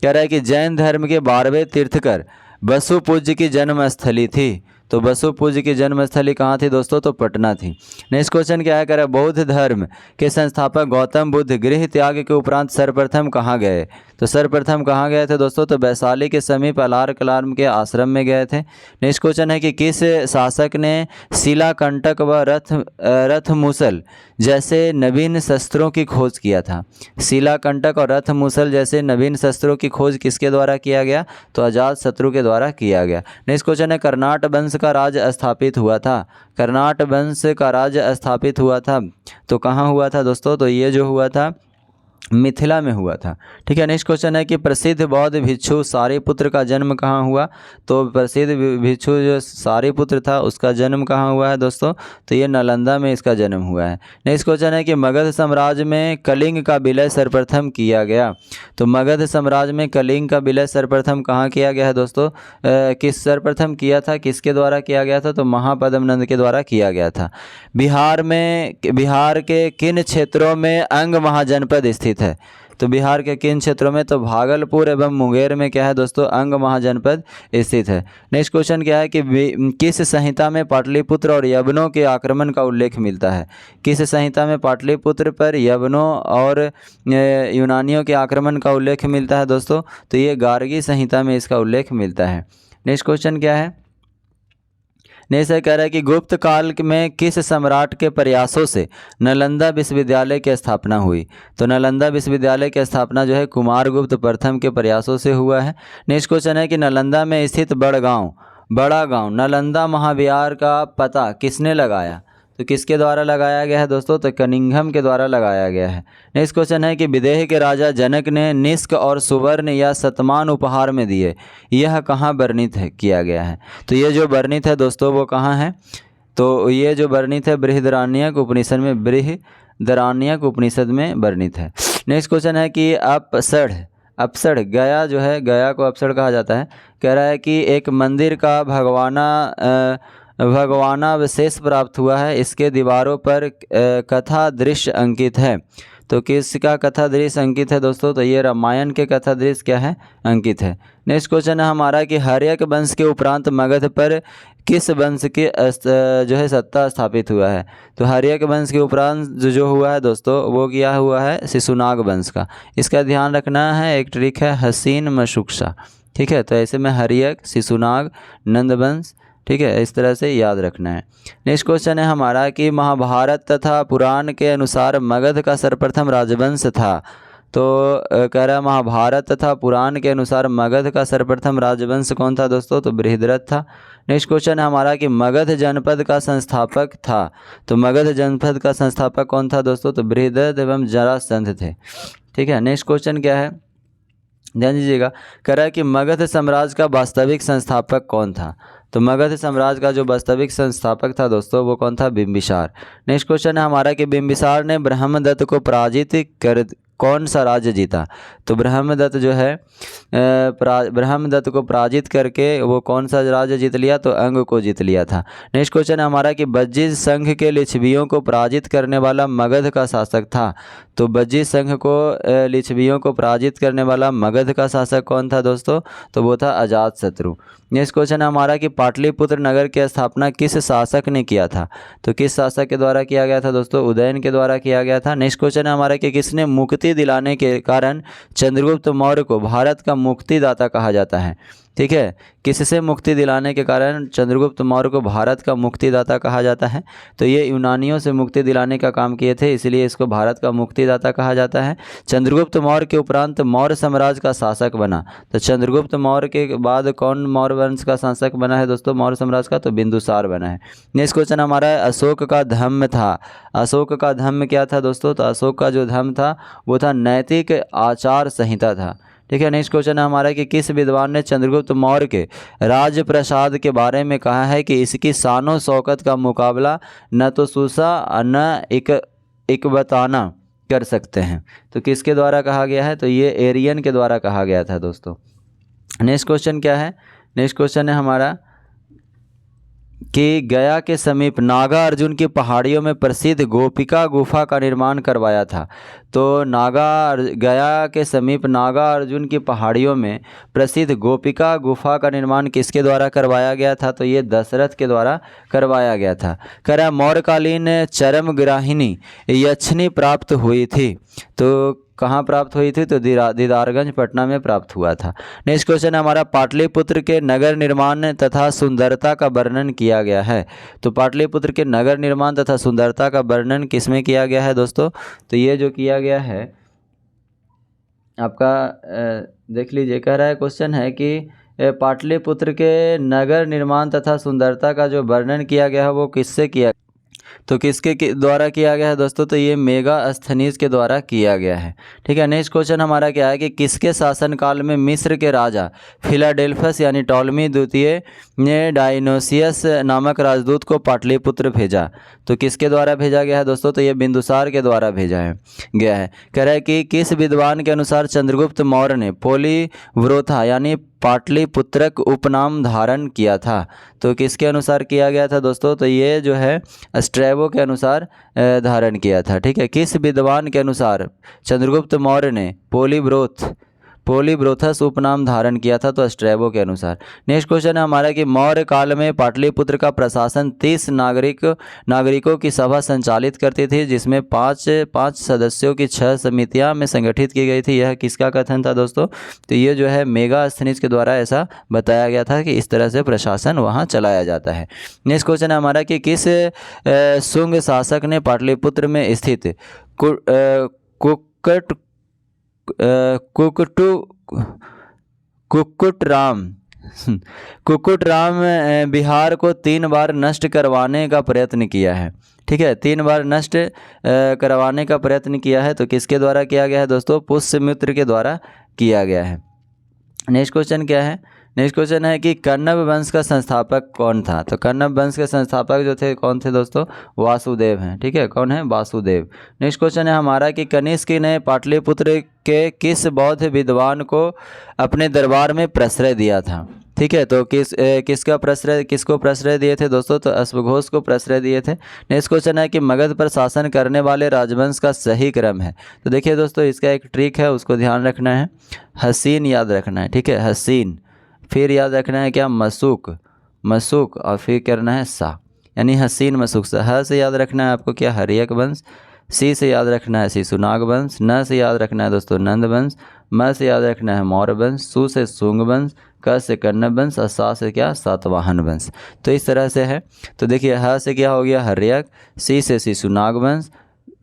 कह रहा है कि जैन धर्म के 12वें तीर्थकर वसुपूज्य की जन्मस्थली थी। तो बसु पूज्य की जन्मस्थली कहाँ थी दोस्तों? तो पटना थी। नेक्स्ट क्वेश्चन क्या है? कह रहा है बौद्ध धर्म के संस्थापक गौतम बुद्ध गृह त्याग के उपरांत सर्वप्रथम कहाँ गए? तो सर्वप्रथम कहाँ गए थे दोस्तों? तो वैशाली के समीप अलार कलाम के आश्रम में गए थे। नेक्स्ट क्वेश्चन है कि किस शासक ने शिलाकंटक व रथ मूसल जैसे नवीन शस्त्रों की खोज किया था? शिलाकंटक और रथ मूसल जैसे नवीन शस्त्रों की खोज किसके द्वारा किया गया? तो अजातशत्रु के द्वारा किया गया। नेक्स्ट क्वेश्चन है कर्नाट वंश का राज स्थापित हुआ था? कर्नाट वंश का राज स्थापित हुआ था तो कहाँ हुआ था दोस्तों? तो ये जो हुआ था मिथिला में हुआ था। ठीक है। नेक्स्ट क्वेश्चन है कि प्रसिद्ध बौद्ध भिक्षु सारिपुत्र का जन्म कहाँ हुआ? तो प्रसिद्ध भिक्षु जो सारिपुत्र था उसका जन्म कहाँ हुआ है दोस्तों? तो ये नालंदा में इसका जन्म हुआ है। नेक्स्ट क्वेश्चन है कि मगध साम्राज्य में कलिंग का विलय सर्वप्रथम किया गया? तो मगध साम्राज्य में कलिंग का विलय सर्वप्रथम कहाँ किया गया है दोस्तों? किस सर्वप्रथम किया था? किसके द्वारा किया गया था? तो महापद्म के द्वारा किया गया था। बिहार के किन क्षेत्रों में अंग महाजनपद स्थित है? तो बिहार के किन क्षेत्रों में? तो भागलपुर एवं मुंगेर में क्या है दोस्तों? अंग महाजनपद स्थित है। नेक्स्ट क्वेश्चन क्या है कि किस संहिता में पाटलिपुत्र और यवनों के आक्रमण का उल्लेख मिलता है? किस संहिता में पाटलिपुत्र पर यवनों और यूनानियों के आक्रमण का उल्लेख मिलता है दोस्तों? तो ये गार्गी संहिता में इसका उल्लेख मिलता है। नेक्स्ट क्वेश्चन क्या है? नेक्स्ट कह रहा है कि गुप्त काल में किस सम्राट के प्रयासों से नालंदा विश्वविद्यालय की स्थापना हुई? तो नालंदा विश्वविद्यालय की स्थापना जो है कुमारगुप्त प्रथम के प्रयासों से हुआ है। नेक्स्ट क्वेश्चन है कि नालंदा में स्थित बड़ा गांव नालंदा महाविहार का पता किसने लगाया? तो किसके द्वारा लगाया गया है दोस्तों? तो कनिंघम के द्वारा लगाया गया है। नेक्स्ट क्वेश्चन है कि विदेह के राजा जनक ने निष्क और सुवर्ण या शतमान उपहार में दिए, यह कहाँ वर्णित किया गया है? तो ये जो वर्णित है दोस्तों वो कहाँ है? तो ये जो वर्णित है बृहदारण्यक उपनिषद में वर्णित है। नेक्स्ट क्वेश्चन है कि अपसड़ गया जो है, गया को अपसड़ कहा जाता है। कह रहा है कि एक मंदिर का भगवानावशेष प्राप्त हुआ है, इसके दीवारों पर कथा दृश्य अंकित है। तो किसका कथा दृश्य अंकित है दोस्तों? तो ये रामायण के कथा दृश्य क्या है? अंकित है। नेक्स्ट क्वेश्चन है हमारा कि हर्यक वंश के उपरांत मगध पर किस वंश के जो है सत्ता स्थापित हुआ है? तो हर्यक वंश के उपरांत जो हुआ है दोस्तों वो क्या हुआ है? शिशुनाग वंश का। इसका ध्यान रखना है, एक ट्रिक है हसीन मशुक्सा। ठीक है। तो ऐसे में हर्यक, शिशुनाग, नंदवंश, ठीक है, इस तरह से याद रखना है। नेक्स्ट क्वेश्चन है हमारा कि महाभारत तथा पुराण के अनुसार मगध का सर्वप्रथम राजवंश था। तो कह रहा है महाभारत तथा पुराण के अनुसार मगध का सर्वप्रथम राजवंश कौन था दोस्तों? तो बृहद्रथ था। नेक्स्ट क्वेश्चन है हमारा कि मगध जनपद का संस्थापक था। तो मगध जनपद का संस्थापक कौन था दोस्तों? तो बृहद्रथ एवं जरासंध थे। ठीक है। नेक्स्ट क्वेश्चन क्या है? ध्यान दीजिएगा। कह रहा है कि मगध साम्राज्य का वास्तविक संस्थापक कौन था? तो मगध साम्राज्य का जो वास्तविक संस्थापक था दोस्तों वो कौन था? बिंबिसार। नेक्स्ट क्वेश्चन है हमारा कि बिंबिसार ने ब्रह्मदत्त को पराजित कर कौन सा राज्य जीता? तो ब्रह्मदत्त जो है ब्रह्मदत्त को पराजित करके वो कौन सा राज्य जीत लिया? तो अंग को जीत लिया था। नेक्स्ट क्वेश्चन है हमारा कि बज्जिज संघ के लिच्छवियों को पराजित करने वाला मगध का शासक था। तो बज्जिज संघ को लिच्छवियों को पराजित करने वाला मगध का शासक कौन था दोस्तों? तो वो था अजातशत्रु। नेक्स्ट क्वेश्चन है हमारा कि पाटलिपुत्र नगर की स्थापना किस शासक ने किया था? तो किस शासक के द्वारा किया गया था दोस्तों? उदयन के द्वारा किया गया था। नेक्स्ट क्वेश्चन है हमारा कि किसने मुक्ति दिलाने के कारण चंद्रगुप्त मौर्य को भारत का मुक्तिदाता कहा जाता है? ठीक है। किससे मुक्ति दिलाने के कारण चंद्रगुप्त मौर्य को भारत का मुक्तिदाता कहा जाता है? तो ये यूनानियों से मुक्ति दिलाने का काम किए थे, इसलिए इसको भारत का मुक्तिदाता कहा जाता है। चंद्रगुप्त मौर्य के उपरांत मौर्य साम्राज्य का शासक बना। तो चंद्रगुप्त मौर्य के बाद कौन मौर्य वंश का शासक बना है दोस्तों मौर्य साम्राज्य का? तो बिंदुसार बना है। नेक्स्ट क्वेश्चन हमारा है अशोक का धम्म था। अशोक का धम्म क्या था दोस्तों? तो अशोक का जो धम्म था वो था नैतिक आचार संहिता था। ठीक है। नेक्स्ट क्वेश्चन है हमारा कि किस विद्वान ने चंद्रगुप्त मौर्य के राजप्रसाद के बारे में कहा है कि इसकी शानो शौकत का मुकाबला न तो सूसा न इकबताना कर सकते हैं? तो किसके द्वारा कहा गया है? तो ये एरियन के द्वारा कहा गया था दोस्तों। नेक्स्ट क्वेश्चन क्या है? नेक्स्ट क्वेश्चन है हमारा कि गया के समीप नागा अर्जुन की पहाड़ियों में प्रसिद्ध गोपिका गुफा का निर्माण करवाया था। तो गया के समीप नागा अर्जुन की पहाड़ियों में प्रसिद्ध गोपिका गुफा का निर्माण किसके द्वारा करवाया गया था? तो ये दशरथ के द्वारा करवाया गया था। कह रहा है मौर्यकालीन चरमग्राहिनी यक्षिणी प्राप्त हुई थी। तो कहाँ प्राप्त हुई थी? तो दीदारगंज पटना में प्राप्त हुआ था। नेक्स्ट क्वेश्चन है हमारा, पाटलिपुत्र के नगर निर्माण तथा सुंदरता का वर्णन किया गया है। तो पाटलिपुत्र के नगर निर्माण तथा सुंदरता का वर्णन किसमें किया गया है दोस्तों? तो ये जो किया गया है आपका देख लीजिए, कह रहा है क्वेश्चन है कि पाटलिपुत्र के नगर निर्माण तथा सुंदरता का जो वर्णन किया गया है वो किससे किया, तो किसके द्वारा किया गया है दोस्तों? तो ये मेगास्थनीज के द्वारा किया गया है। ठीक है। नेक्स्ट क्वेश्चन हमारा क्या है कि किसके शासनकाल में मिस्र के राजा फिलाडेल्फस यानी टॉलमी द्वितीय ने डायनोसियस नामक राजदूत को पाटलिपुत्र भेजा? तो किसके द्वारा भेजा गया है दोस्तों? तो ये बिंदुसार के द्वारा भेजा गया है। कह रहा है कि किस विद्वान के अनुसार चंद्रगुप्त मौर्य ने पोलीव्रोथा यानी पाटलिपुत्रक उपनाम धारण किया था? तो किसके अनुसार किया गया था दोस्तों? तो ये जो है स्ट्रैबो के अनुसार धारण किया था। ठीक है। किस विद्वान के अनुसार चंद्रगुप्त मौर्य ने पोलीब्रोथस उपनाम धारण किया था? तो स्ट्रैबो के अनुसार। नेक्स्ट क्वेश्चन है हमारा कि मौर्य काल में पाटलिपुत्र का प्रशासन 30 नागरिकों की सभा संचालित करती थी, जिसमें पाँच सदस्यों की 6 समितियां में संगठित की गई थी। यह किसका कथन था दोस्तों? तो ये जो है मेगास्थनीज के द्वारा ऐसा बताया गया था कि इस तरह से प्रशासन वहाँ चलाया जाता है। नेक्स्ट क्वेश्चन है हमारा कि किस शुंग शासक ने पाटलिपुत्र में स्थित कुक्कुटराम बिहार को 3 बार नष्ट करवाने का प्रयत्न किया है? ठीक है, 3 बार नष्ट करवाने का प्रयत्न किया है। तो किसके द्वारा किया गया है दोस्तों? पुष्यमित्र के द्वारा किया गया है। नेक्स्ट क्वेश्चन क्या है? नेक्स्ट क्वेश्चन है कि कण्व वंश का संस्थापक कौन था? तो कण्व वंश के संस्थापक जो थे कौन थे दोस्तों? वासुदेव हैं। ठीक है, कौन है? वासुदेव। नेक्स्ट क्वेश्चन है हमारा कि कनिष्क ने पाटलिपुत्र के किस बौद्ध विद्वान को अपने दरबार में प्रश्रय दिया था? ठीक है, तो किसको प्रश्रय दिए थे दोस्तों? तो अश्वघोष को प्रश्रय दिए थे। नेक्स्ट क्वेश्चन है कि मगध पर शासन करने वाले राजवंश का सही क्रम है? तो देखिए दोस्तों, इसका एक ट्रिक है, उसको ध्यान रखना है। हसीन याद रखना है। ठीक है, हसीन। फिर याद रखना है क्या? मसूक और फिर करना है सा, यानी हसीन मसूक सा। ह से याद रखना है आपको क्या? हर्यक वंश। सी से याद रखना है शिशुनाग वंश। न से याद रखना है दोस्तों नंद वंश। म से याद रखना है मौर्य वंश। सु से शुंग वंश। क से कण्व वंश और सा से क्या? सातवाहन वंश। तो इस तरह से है। तो देखिए, ह से क्या हो गया? हर्यक। सी से शिशुनाग वंश।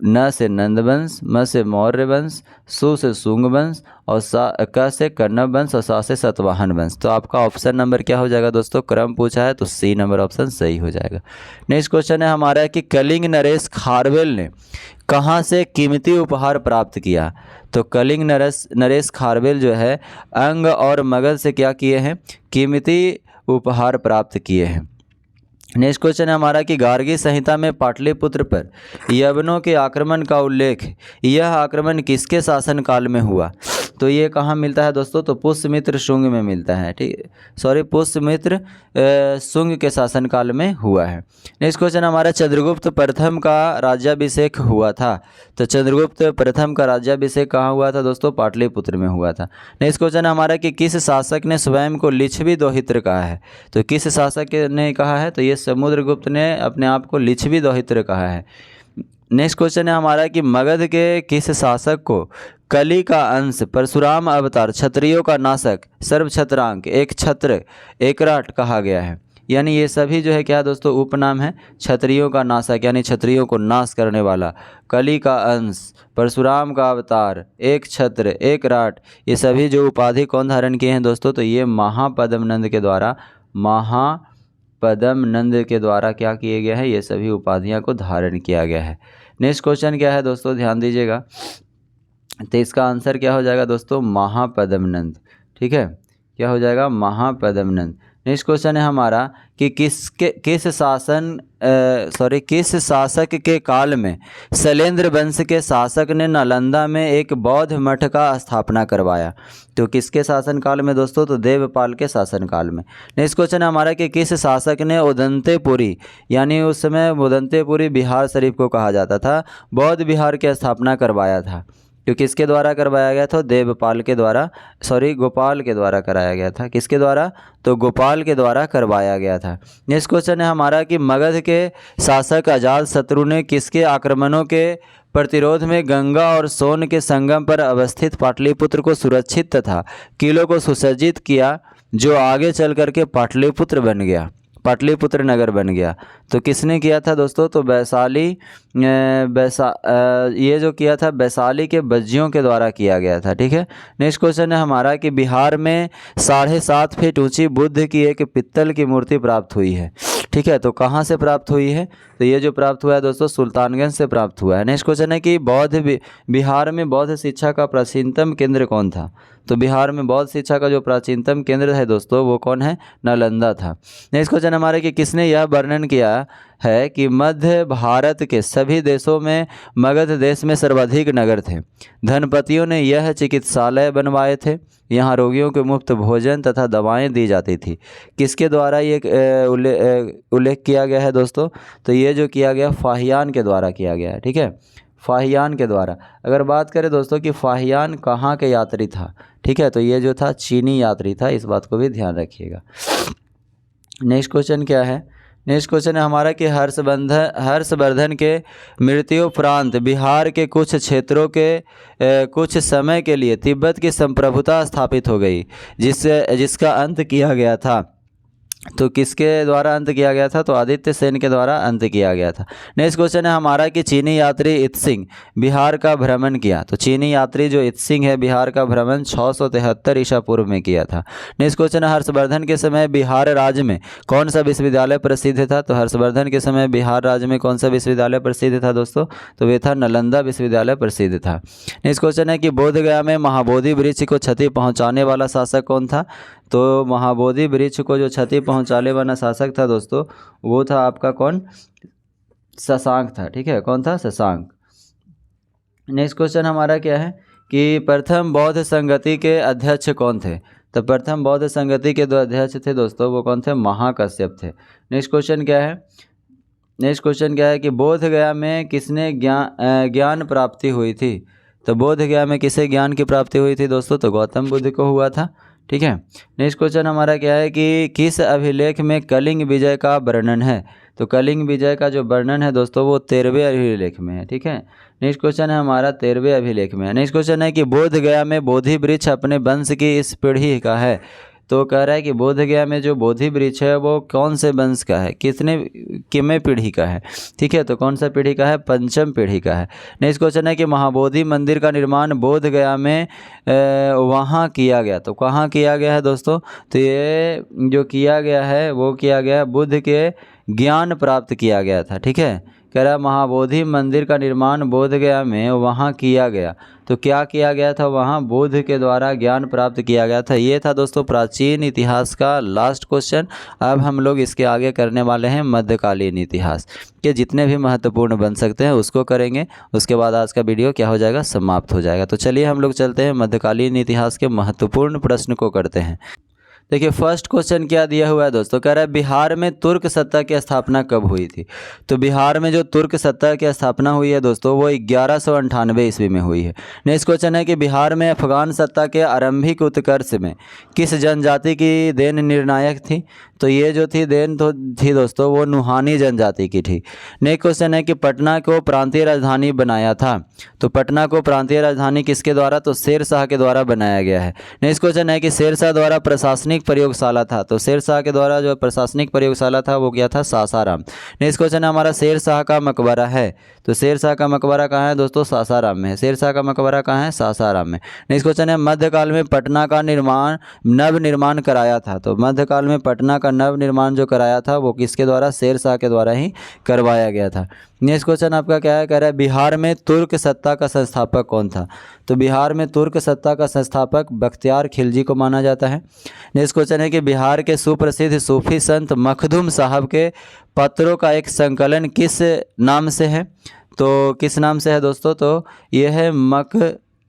न से नंद वंश। म से मौर्य वंश। सु से शुंग वंश और क से कण्व वंश और सा से सातवाहन वंश। तो आपका ऑप्शन नंबर क्या हो जाएगा दोस्तों? क्रम पूछा है तो सी नंबर ऑप्शन सही हो जाएगा। नेक्स्ट क्वेश्चन है हमारा कि कलिंग नरेश खारवेल ने कहाँ से कीमती उपहार प्राप्त किया? तो कलिंग नरेश खारवेल जो है अंग और मगध से क्या किए हैं? कीमती उपहार प्राप्त किए हैं। नेक्स्ट क्वेश्चन है हमारा कि गार्गी संहिता में पाटलिपुत्र पर यवनों के आक्रमण का उल्लेख, यह आक्रमण किसके शासनकाल में हुआ? तो ये कहाँ मिलता है दोस्तों? तो पुष्यमित्र शुंग में मिलता है। ठीक, पुष्यमित्र शुंग के शासनकाल में हुआ है। नेक्स्ट क्वेश्चन हमारा चंद्रगुप्त प्रथम का राज्याभिषेक हुआ था? तो चंद्रगुप्त प्रथम का राज्याभिषेक कहाँ हुआ था दोस्तों? पाटलिपुत्र में हुआ था। नेक्स्ट क्वेश्चन हमारा कि किस शासक ने स्वयं को लिच्छवी दोहित्र कहा है? तो किस शासक ने कहा है? तो ये समुद्रगुप्त ने अपने आप को लिच्छवी दोहित्र कहा है। नेक्स्ट क्वेश्चन है हमारा कि मगध के किस शासक को कली का अंश, परशुराम अवतार, क्षत्रियों का नाशक, सर्वक्षत्रांक, एक छत्र, एकराट कहा गया है? यानी ये सभी जो है क्या दोस्तों? उपनाम है। क्षत्रियों का नाशक यानी क्षत्रियों को नाश करने वाला, कली का अंश, परशुराम का अवतार, एक छत्र, एक राट, ये सभी जो उपाधि कौन धारण किए हैं दोस्तों? तो ये महापद्मनंद के द्वारा क्या किए गया है? ये सभी उपाधियां को धारण किया गया है। नेक्स्ट क्वेश्चन क्या है दोस्तों? ध्यान दीजिएगा। तो इसका आंसर क्या हो जाएगा दोस्तों? महापद्मनंद। ठीक है, क्या हो जाएगा? महापद्मनंद। नेक्स्ट क्वेश्चन है हमारा कि किस शासक के काल में शैलेंद्र वंश के शासक ने नालंदा में एक बौद्ध मठ का स्थापना करवाया? तो किसके शासनकाल में दोस्तों? तो देवपाल के शासनकाल में। नेक्स्ट क्वेश्चन है हमारा कि किस शासक ने उदंतेपुरी, यानी उस समय उदंतेपुरी बिहार शरीफ को कहा जाता था, बौद्ध विहार की स्थापना करवाया था? तो किसके द्वारा करवाया गया था? देवपाल के द्वारा, गोपाल के द्वारा कराया गया था। किसके द्वारा? तो गोपाल के द्वारा करवाया गया था। नेक्स्ट क्वेश्चन है हमारा कि मगध के शासक अजातशत्रु ने किसके आक्रमणों के प्रतिरोध में गंगा और सोन के संगम पर अवस्थित पाटलिपुत्र को सुरक्षित तथा किलों को सुसज्जित किया, जो आगे चल करके पाटलिपुत्र बन गया, पाटलिपुत्र नगर बन गया? तो किसने किया था दोस्तों? तो वैशाली ये जो किया था वैशाली के बज्जियों के द्वारा किया गया था। ठीक है। नेक्स्ट क्वेश्चन है हमारा कि बिहार में 7.5 फीट ऊंची बुद्ध की एक पित्तल की मूर्ति प्राप्त हुई है। ठीक है, तो कहाँ से प्राप्त हुई है? तो ये जो प्राप्त हुआ है दोस्तों सुल्तानगंज से प्राप्त हुआ है। नेक्स्ट क्वेश्चन है कि बिहार में बौद्ध शिक्षा का प्राचीनतम केंद्र कौन था? तो बिहार में बौद्ध शिक्षा का जो प्राचीनतम केंद्र है दोस्तों वो कौन है? नालंदा था। नेक्स्ट क्वेश्चन हमारे कि किसने यह वर्णन किया है कि मध्य भारत के सभी देशों में मगध देश में सर्वाधिक नगर थे। धनपतियों ने यह चिकित्सालय बनवाए थे, यहाँ रोगियों को मुफ्त भोजन तथा दवाएं दी जाती थी। किसके द्वारा ये उल्लेख किया गया है दोस्तों? तो ये जो किया गया फाहियान के द्वारा किया गया है। ठीक है, फाहियान के द्वारा। अगर बात करें दोस्तों कि फाहियान कहाँ के यात्री था? ठीक है, तो ये जो था चीनी यात्री था, इस बात को भी ध्यान रखिएगा। नेक्स्ट क्वेश्चन क्या है? नेक्स्ट क्वेश्चन है हमारा कि हर्षवर्धन के मृत्युपरांत बिहार के कुछ क्षेत्रों के कुछ समय के लिए तिब्बत की संप्रभुता स्थापित हो गई, जिसका अंत किया गया था। तो किसके द्वारा अंत किया गया था? तो आदित्य सेन के द्वारा अंत किया गया था। नेक्स्ट क्वेश्चन है हमारा कि चीनी यात्री इत्सिंग बिहार का भ्रमण किया। तो चीनी यात्री जो इत्सिंग है बिहार का भ्रमण 673 ईसा पूर्व में किया था। नेक्स्ट क्वेश्चन है हर्षवर्धन के समय बिहार राज्य में कौन सा विश्वविद्यालय प्रसिद्ध था? तो हर्षवर्धन के समय बिहार राज्य में कौन सा विश्वविद्यालय प्रसिद्ध था दोस्तों? तो वे था नालंदा विश्वविद्यालय प्रसिद्ध था। नेक्स्ट क्वेश्चन है कि बोधगया में महाबोधि वृक्ष को क्षति पहुँचाने वाला शासक कौन था? तो महाबोधि वृक्ष को जो क्षति पहुंचाने वाला शासक था दोस्तों वो था आपका कौन? शशांक था। ठीक है, कौन था? शशांक। नेक्स्ट क्वेश्चन हमारा क्या है कि प्रथम बौद्ध संगति के अध्यक्ष कौन थे? तो प्रथम बौद्ध संगति के 2 अध्यक्ष थे दोस्तों, वो कौन थे? महाकश्यप थे। नेक्स्ट क्वेश्चन क्या है? नेक्स्ट क्वेश्चन क्या है कि बोध गया में किसने ज्ञान प्राप्ति हुई थी? तो बोध गया में किसे ज्ञान की प्राप्ति हुई थी दोस्तों? तो गौतम बुद्ध को हुआ था। ठीक है। नेक्स्ट क्वेश्चन हमारा क्या है कि किस अभिलेख में कलिंग विजय का वर्णन है? तो कलिंग विजय का जो वर्णन है दोस्तों वो 13वें अभिलेख में है। ठीक है, नेक्स्ट क्वेश्चन है हमारा 13वें अभिलेख में है। नेक्स्ट क्वेश्चन है कि बोध गया में बोधि वृक्ष अपने वंश की इस पीढ़ी का है। तो कह रहा है कि बोध गया में जो बोधि वृक्ष है वो कौन से वंश का है, कितने पीढ़ी का है? ठीक है, तो कौन सा पीढ़ी का है? 5वीं पीढ़ी का है। नेक्स्ट क्वेश्चन है कि महाबोधि मंदिर का निर्माण बोध गया में वहाँ किया गया। तो कहाँ किया गया है दोस्तों? तो ये जो किया गया है वो किया गया बुद्ध के ज्ञान प्राप्त किया गया था। ठीक है, कह रहा महाबोधि मंदिर का निर्माण बोध गया में वहाँ किया गया। तो क्या किया गया था? वहाँ बुद्ध के द्वारा ज्ञान प्राप्त किया गया था। ये था दोस्तों प्राचीन इतिहास का लास्ट क्वेश्चन। अब हम लोग इसके आगे करने वाले हैं मध्यकालीन इतिहास के जितने भी महत्वपूर्ण बन सकते हैं उसको करेंगे। उसके बाद आज का वीडियो क्या हो जाएगा? समाप्त हो जाएगा। तो चलिए हम लोग चलते हैं मध्यकालीन इतिहास के महत्वपूर्ण प्रश्न को करते हैं। देखिए फर्स्ट क्वेश्चन क्या दिया हुआ है दोस्तों? कह रहा है बिहार में तुर्क सत्ता की स्थापना कब हुई थी? तो बिहार में जो तुर्क सत्ता की स्थापना हुई है दोस्तों वो 1198 ईस्वी में हुई है। नेक्स्ट क्वेश्चन है कि बिहार में अफगान सत्ता के आरंभिक उत्कर्ष में किस जनजाति की देन निर्णायक थी? तो ये जो थी देन तो थी दोस्तों वो नुहानी जनजाति की थी। नेक्स्ट क्वेश्चन है कि पटना को प्रांतीय राजधानी बनाया था। तो पटना को प्रांतीय राजधानी किसके द्वारा? तो शेर शाह के द्वारा बनाया गया है। नेक्स्ट क्वेश्चन है कि शेर शाह द्वारा प्रशासनिक प्रयोगशाला था। तो शेर शाह के द्वारा जो प्रशासनिक प्रयोगशाला था वो क्या था? सासाराम। नेक्स्ट क्वेश्चन है हमारा शेर शाह का मकबरा है। तो शेर शाह का मकबरा कहाँ है दोस्तों? सासाराम में है। शेर शाह का मकबरा कहाँ है? सासाराम में। नेक्स्ट क्वेश्चन है मध्यकाल में पटना का नव निर्माण कराया था। तो मध्यकाल में पटना का नव निर्माण जो कराया था वो किसके द्वारा? शेर शाह के द्वारा ही करवाया गया था। नेक्स्ट क्वेश्चन आपका क्या है? कह रहा है बिहार में तुर्क सत्ता का संस्थापक कौन था? तो बिहार में तुर्क सत्ता का संस्थापक बख्तियार खिलजी को माना जाता है। नेक्स्ट क्वेश्चन है कि बिहार के सुप्रसिद्ध सूफी संत मखदूम साहब के पत्रों का एक संकलन किस नाम से है? तो किस नाम से है दोस्तों? तो ये है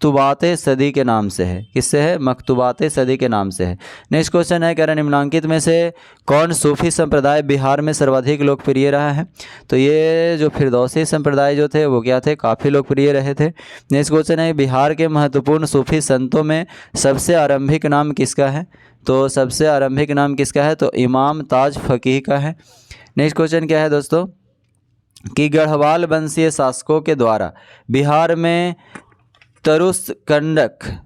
मकतूबात सदी के नाम से है। किससे है? मकतूबात सदी के नाम से है। नेक्स्ट क्वेश्चन है, कह रहे निम्नांकित में से कौन सूफी संप्रदाय बिहार में सर्वाधिक लोकप्रिय रहा है? तो ये जो फिरदौसी संप्रदाय जो थे वो क्या थे? काफ़ी लोकप्रिय रहे थे। नेक्स्ट क्वेश्चन है, बिहार के महत्वपूर्ण सूफी संतों में सबसे आरंभिक नाम किसका है? तो सबसे आरंभिक नाम किसका है? तो इमाम ताज फ़कीह का है। नेक्स्ट क्वेश्चन क्या है दोस्तों कि गढ़वाल वंशीय शासकों के द्वारा बिहार में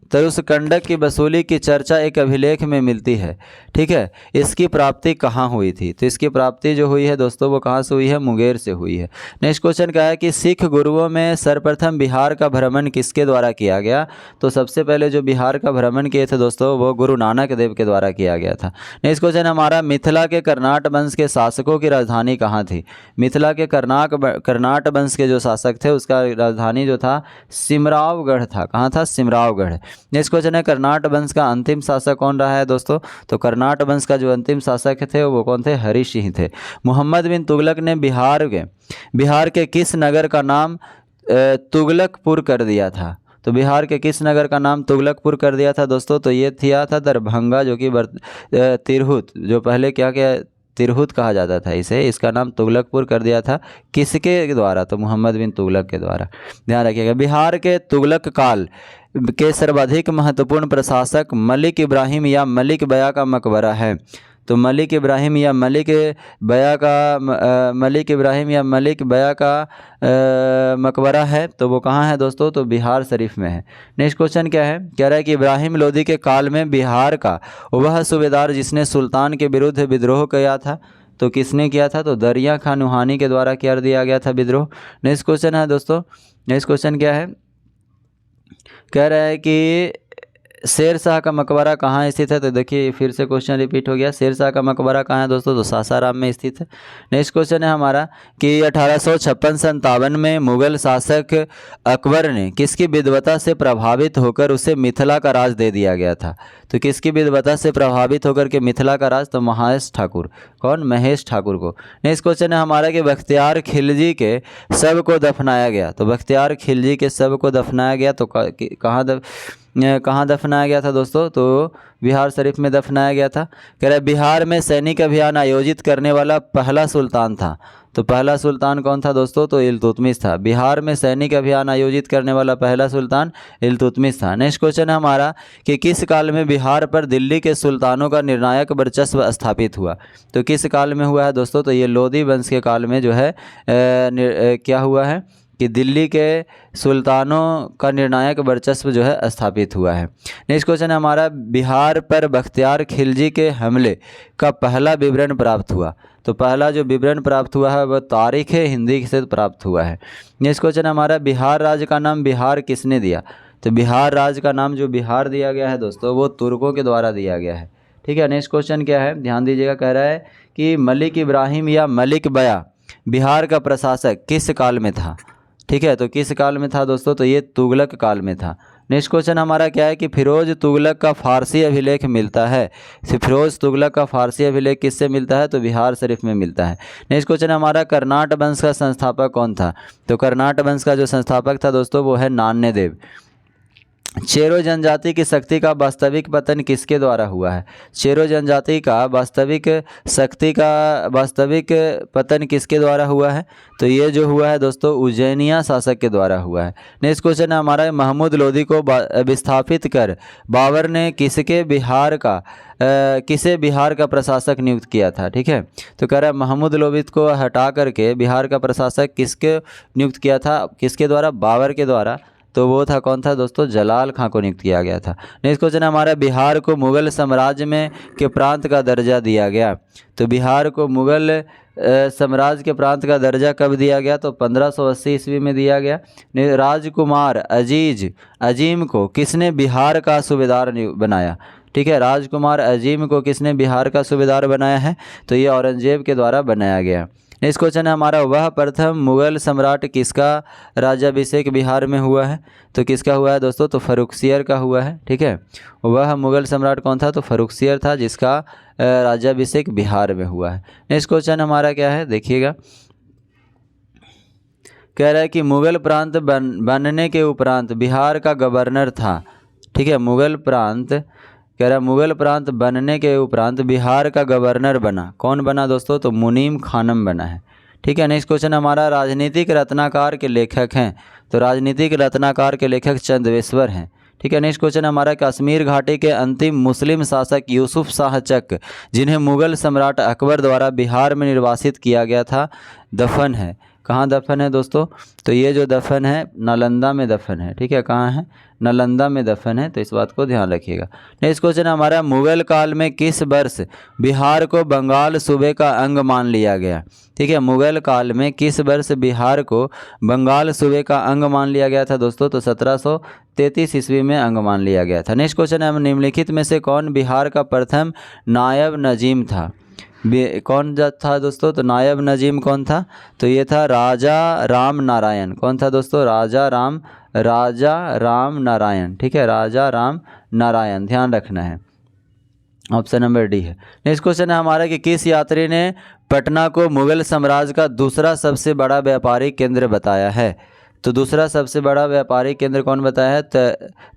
तरुस्कंडक की वसूली की चर्चा एक अभिलेख में मिलती है। ठीक है, इसकी प्राप्ति कहाँ हुई थी? तो इसकी प्राप्ति जो हुई है दोस्तों वो कहाँ से हुई है? मुंगेर से हुई है। नेक्स्ट क्वेश्चन क्या है कि सिख गुरुओं में सर्वप्रथम बिहार का भ्रमण किसके द्वारा किया गया? तो सबसे पहले जो बिहार का भ्रमण किए थे दोस्तों वो गुरु नानक देव के द्वारा किया गया था। नेक्स्ट क्वेश्चन हमारा, मिथिला के कर्नाट वंश के शासकों की राजधानी कहाँ थी? मिथिला के कर्नाट वंश के जो शासक थे उसका राजधानी जो था सिमरावगढ़ था। कहाँ था? सिमरावगढ़। नेक्स्ट क्वेश्चन है, कर्नाट वंश का अंतिम शासक कौन रहा है दोस्तों? तो कर्नाट वंश का जो अंतिम शासक थे वो कौन थे? हरि सिंह थे। मोहम्मद बिन तुगलक ने बिहार के किस नगर का नाम तुगलकपुर कर दिया था? तो बिहार के किस नगर का नाम तुगलकपुर कर दिया था दोस्तों? तो ये किया था दरभंगा, जो कि तिरहुत, जो पहले क्या तिरहुत कहा जाता था इसे, इसका नाम तुगलकपुर कर दिया था। किसके द्वारा? तो मोहम्मद बिन तुगलक के द्वारा। ध्यान रखिएगा। बिहार के तुगलक काल के सर्वाधिक महत्वपूर्ण प्रशासक मलिक इब्राहिम या मलिक बया का मकबरा है। तो मलिक इब्राहिम या मलिक बया का मकबरा है, तो वो कहाँ है दोस्तों? तो बिहार शरीफ में है। नेक्स्ट क्वेश्चन क्या है? कह रहा है कि इब्राहिम लोदी के काल में बिहार का वह सूबेदार जिसने सुल्तान के विरुद्ध विद्रोह किया था, तो किसने किया था? तो दरिया खान नूहानी के द्वारा कर दिया गया था विद्रोह। नेक्स्ट क्वेश्चन है दोस्तों, नेक्स्ट क्वेश्चन क्या है? कह रहा है कि शेर शाह का मकबरा कहाँ स्थित है? तो देखिए फिर से क्वेश्चन रिपीट हो गया। शेर शाह का मकबरा कहाँ है दोस्तों? तो सासाराम में स्थित है। नेक्स्ट क्वेश्चन है हमारा कि 1856-57 में मुगल शासक अकबर ने किसकी विद्वता से प्रभावित होकर उसे मिथिला का राज दे दिया गया था? तो किसकी विद्वता से प्रभावित होकर के मिथिला का राज? तो महेश ठाकुर। कौन? महेश ठाकुर को। नेक्स्ट क्वेश्चन है हमारा कि बख्तियार खिलजी के शव को दफनाया गया। तो बख्तियार खिलजी के शव को दफनाया गया तो कहाँ दफनाया गया था दोस्तों? तो बिहार शरीफ में दफनाया गया था। कह रहे बिहार में सैनिक अभियान आयोजित करने वाला पहला सुल्तान था। तो पहला सुल्तान कौन था दोस्तों? तो इल्तुतमिश था। बिहार में सैनिक अभियान आयोजित करने वाला पहला सुल्तान इल्तुतमिश था। नेक्स्ट क्वेश्चन है हमारा कि किस काल में बिहार पर दिल्ली के सुल्तानों का निर्णायक वर्चस्व स्थापित हुआ? तो किस काल में हुआ है दोस्तों? तो ये लोधी वंश के काल में जो है क्या हुआ है कि दिल्ली के सुल्तानों का निर्णायक वर्चस्व जो है स्थापित हुआ है। नेक्स्ट क्वेश्चन हमारा, बिहार पर बख्तियार खिलजी के हमले का पहला विवरण प्राप्त हुआ। तो पहला जो विवरण प्राप्त हुआ है वह तारीख हिंदी से प्राप्त हुआ है। नेक्स्ट क्वेश्चन हमारा, बिहार राज्य का नाम बिहार किसने दिया? तो बिहार राज्य का नाम जो बिहार दिया गया है दोस्तों वो तुर्कों के द्वारा दिया गया है। ठीक है। नेक्स्ट क्वेश्चन क्या है? ध्यान दीजिएगा। कह रहा है कि मलिक इब्राहिम या मलिक बया बिहार का प्रशासक किस काल में था? ठीक है, तो किस काल में था दोस्तों? तो ये तुगलक काल में था। नेक्स्ट क्वेश्चन हमारा क्या है कि फिरोज तुगलक का फारसी अभिलेख मिलता है। फिरोज तुगलक का फारसी अभिलेख किससे मिलता है? तो बिहार शरीफ में मिलता है। नेक्स्ट क्वेश्चन हमारा, कर्नाट वंश का संस्थापक कौन था? तो कर्नाट वंश का जो संस्थापक था दोस्तों वो है नान्यदेव। चेरो जनजाति की शक्ति का वास्तविक पतन किसके द्वारा हुआ है? चेरो जनजाति का वास्तविक पतन किसके द्वारा हुआ है? तो ये जो हुआ है दोस्तों उज्जैनिया शासक के द्वारा हुआ है। नेक्स्ट क्वेश्चन है हमारा, महमूद लोदी को विस्थापित कर बाबर ने किसे बिहार का प्रशासक नियुक्त किया था? ठीक है, तो कह रहा है महमूद लोदी को हटा करके बिहार का प्रशासक किसके नियुक्त किया था? किसके द्वारा? बाबर के द्वारा। तो वो था कौन था दोस्तों? जलाल खां को नियुक्त किया गया था। नेक्स्ट क्वेश्चन हमारा, बिहार को मुगल साम्राज्य में के प्रांत का दर्जा दिया गया। तो बिहार को मुगल साम्राज्य के प्रांत का दर्जा कब दिया गया? तो 1580 ईस्वी में दिया गया। राजकुमार अजीम को किसने बिहार का सूबेदार बनाया? ठीक है, राजकुमार अजीम को किसने बिहार का सूबेदार बनाया है? तो ये औरंगजेब के द्वारा बनाया गया। नेक्स्ट क्वेश्चन है हमारा, वह प्रथम मुगल सम्राट किसका राज्याभिषेक बिहार में हुआ है? तो किसका हुआ है दोस्तों? तो फर्रुखसियर का हुआ है। ठीक है, वह मुगल सम्राट कौन था? तो फर्रुखसियर था, जिसका राज्याभिषेक बिहार में हुआ है। नेक्स्ट क्वेश्चन हमारा क्या है? देखिएगा, कह रहा है कि मुगल प्रांत बनने के उपरांत बिहार का गवर्नर था। ठीक है, मुगल प्रांत कह रहा है मुगल प्रांत बनने के उपरांत बिहार का गवर्नर बना। कौन बना दोस्तों? तो मुनीम खानम बना है। ठीक है, नेक्स्ट क्वेश्चन हमारा राजनीतिक रत्नाकर के लेखक हैं। तो राजनीतिक रत्नाकर के लेखक चंदेश्वर हैं। ठीक है, नेक्स्ट क्वेश्चन हमारा कश्मीर घाटी के अंतिम मुस्लिम शासक यूसुफ शाह चक, जिन्हें मुगल सम्राट अकबर द्वारा बिहार में निर्वासित किया गया था, दफन है। कहाँ दफन है दोस्तों? तो ये जो दफन है नालंदा में दफन है। ठीक है, कहाँ है? नालंदा में दफन है, तो इस बात को ध्यान रखिएगा। नेक्स्ट क्वेश्चन हमारा मुगल काल में किस वर्ष बिहार को बंगाल सूबे का अंग मान लिया गया? ठीक है, मुगल काल में किस वर्ष बिहार को बंगाल सूबे का अंग मान लिया गया था दोस्तों? तो 1733 ईस्वी में अंग मान लिया गया था। नेक्स्ट क्वेश्चन है निम्नलिखित में से कौन बिहार का प्रथम नायब नजीम था? कौन था दोस्तों? तो नायब नजीम कौन था? तो ये था राजा राम नारायण। कौन था दोस्तों? राजा राम नारायण। ठीक है, राजा राम नारायण, ध्यान रखना है। ऑप्शन नंबर डी है। नेक्स्ट क्वेश्चन है हमारा कि किस यात्री ने पटना को मुगल साम्राज्य का दूसरा सबसे बड़ा व्यापारिक केंद्र बताया है? तो दूसरा सबसे बड़ा व्यापारिक केंद्र कौन बताया है?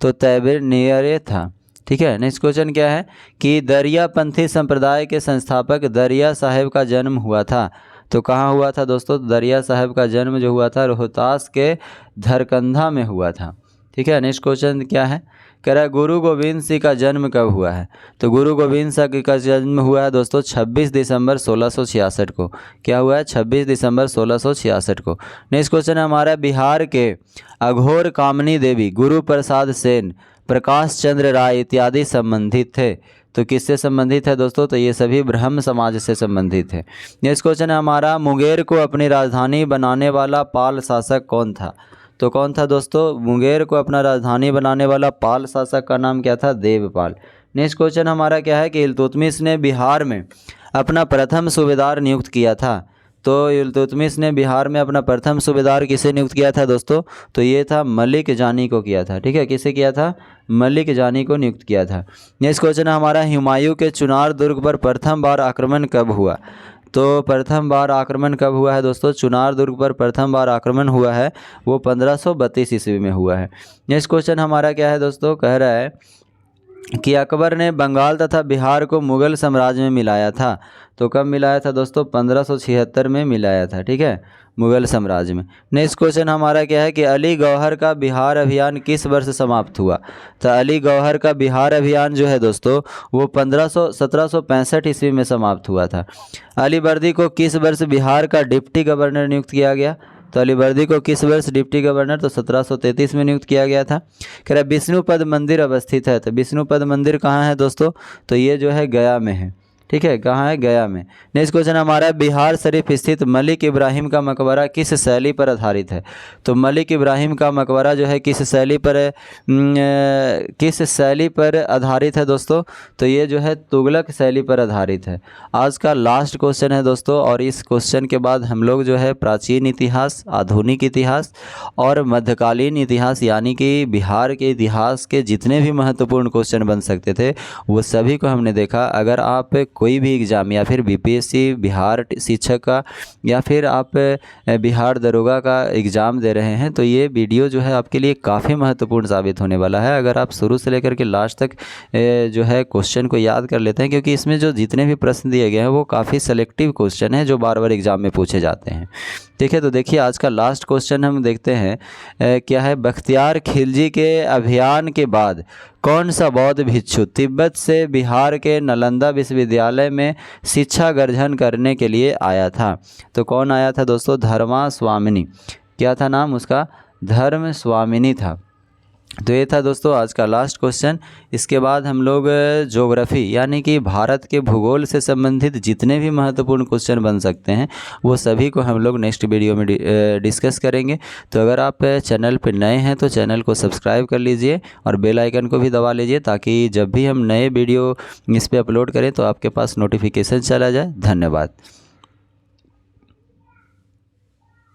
तो तैबिर नियर था। ठीक है, नेक्स्ट क्वेश्चन क्या है कि दरियापंथी संप्रदाय के संस्थापक दरिया साहब का जन्म हुआ था। तो कहाँ हुआ था दोस्तों? दरिया साहब का जन्म जो हुआ था रोहतास के धरकंधा में हुआ था। ठीक है, नेक्स्ट क्वेश्चन क्या है? कह रहा है गुरु गोविंद सिंह का जन्म कब हुआ है? तो गुरु गोविंद सिंह का जन्म हुआ है दोस्तों 26 दिसंबर 1666 को। क्या हुआ है? 26 दिसंबर 1666 को। नेक्स्ट क्वेश्चन है हमारा बिहार के अघोर कामनी देवी गुरु प्रसाद सेन, प्रकाश चंद्र राय इत्यादि संबंधित थे। तो किससे संबंधित है दोस्तों? तो ये सभी ब्रह्म समाज से संबंधित है। नेक्स्ट क्वेश्चन है हमारा मुंगेर को अपनी राजधानी बनाने वाला पाल शासक कौन था? तो कौन था दोस्तों? मुंगेर को अपना राजधानी बनाने वाला पाल शासक का नाम क्या था? देवपाल। नेक्स्ट क्वेश्चन हमारा क्या है कि इल्तुतमिश ने बिहार में अपना प्रथम सूबेदार नियुक्त किया था। तो इल्तुतमिश ने बिहार में अपना प्रथम सूबेदार किसे नियुक्त किया था दोस्तों? तो ये था मलिक जानी को किया था। ठीक है, किसे किया था? मलिक जानी को नियुक्त किया था। नेक्स्ट क्वेश्चन हमारा हुमायूं के चुनार दुर्ग पर प्रथम बार आक्रमण कब हुआ? तो प्रथम बार आक्रमण कब हुआ है दोस्तों? चुनार दुर्ग पर प्रथम बार आक्रमण हुआ है वो 1532 ईस्वी में हुआ है। नेक्स्ट क्वेश्चन हमारा क्या है दोस्तों? कह रहा है कि अकबर ने बंगाल तथा बिहार को मुगल साम्राज्य में मिलाया था। तो कब मिलाया था दोस्तों? 1576 में मिलाया था। ठीक है, मुगल साम्राज्य में। नेक्स्ट क्वेश्चन हमारा क्या है कि अली गौहर का बिहार अभियान किस वर्ष समाप्त हुआ? तो अली गौहर का बिहार अभियान जो है दोस्तों वो 1765 ईस्वी में समाप्त हुआ था। अली बर्दी को किस वर्ष बिहार का डिप्टी गवर्नर नियुक्त किया गया? तो अली बर्दी को किस वर्ष डिप्टी गवर्नर? तो 1733 में नियुक्त किया गया था। कह रहा विष्णुपद मंदिर अवस्थित है। तो विष्णुपद मंदिर कहाँ है दोस्तों? तो ये जो है गया में है। ठीक है, कहाँ है? गया में। नेक्स्ट क्वेश्चन हमारा बिहार शरीफ स्थित मलिक इब्राहिम का मकबरा किस शैली पर आधारित है? तो मलिक इब्राहिम का मकबरा जो है किस शैली पर आधारित है दोस्तों? तो ये जो है तुगलक शैली पर आधारित है। आज का लास्ट क्वेश्चन है दोस्तों, और इस क्वेश्चन के बाद हम लोग जो है प्राचीन इतिहास, आधुनिक इतिहास और मध्यकालीन इतिहास यानी कि बिहार के इतिहास के जितने भी महत्वपूर्ण क्वेश्चन बन सकते थे वो सभी को हमने देखा। अगर आप कोई भी एग्ज़ाम या फिर बीपीएससी बिहार शिक्षक का या फिर आप बिहार दरोगा का एग्ज़ाम दे रहे हैं तो ये वीडियो जो है आपके लिए काफ़ी महत्वपूर्ण साबित होने वाला है। अगर आप शुरू से लेकर के लास्ट तक जो है क्वेश्चन को याद कर लेते हैं, क्योंकि इसमें जो जितने भी प्रश्न दिए गए हैं वो काफ़ी सेलेक्टिव क्वेश्चन है जो बार बार एग्ज़ाम में पूछे जाते हैं। ठीक है, तो देखिए आज का लास्ट क्वेश्चन हम देखते हैं क्या है। बख्तियार खिलजी के अभियान के बाद कौन सा बौद्ध भिक्षु तिब्बत से बिहार के नालंदा विश्वविद्यालय में शिक्षा ग्रहण करने के लिए आया था? तो कौन आया था दोस्तों? धर्मा स्वामिनी। क्या था नाम उसका? धर्म स्वामिनी था। तो ये था दोस्तों आज का लास्ट क्वेश्चन। इसके बाद हम लोग ज्योग्राफी यानी कि भारत के भूगोल से संबंधित जितने भी महत्वपूर्ण क्वेश्चन बन सकते हैं वो सभी को हम लोग नेक्स्ट वीडियो में डिस्कस करेंगे। तो अगर आप चैनल पर नए हैं तो चैनल को सब्सक्राइब कर लीजिए और बेल आइकन को भी दबा लीजिए ताकि जब भी हम नए वीडियो इस पर अपलोड करें तो आपके पास नोटिफिकेशन चला जाए। धन्यवाद।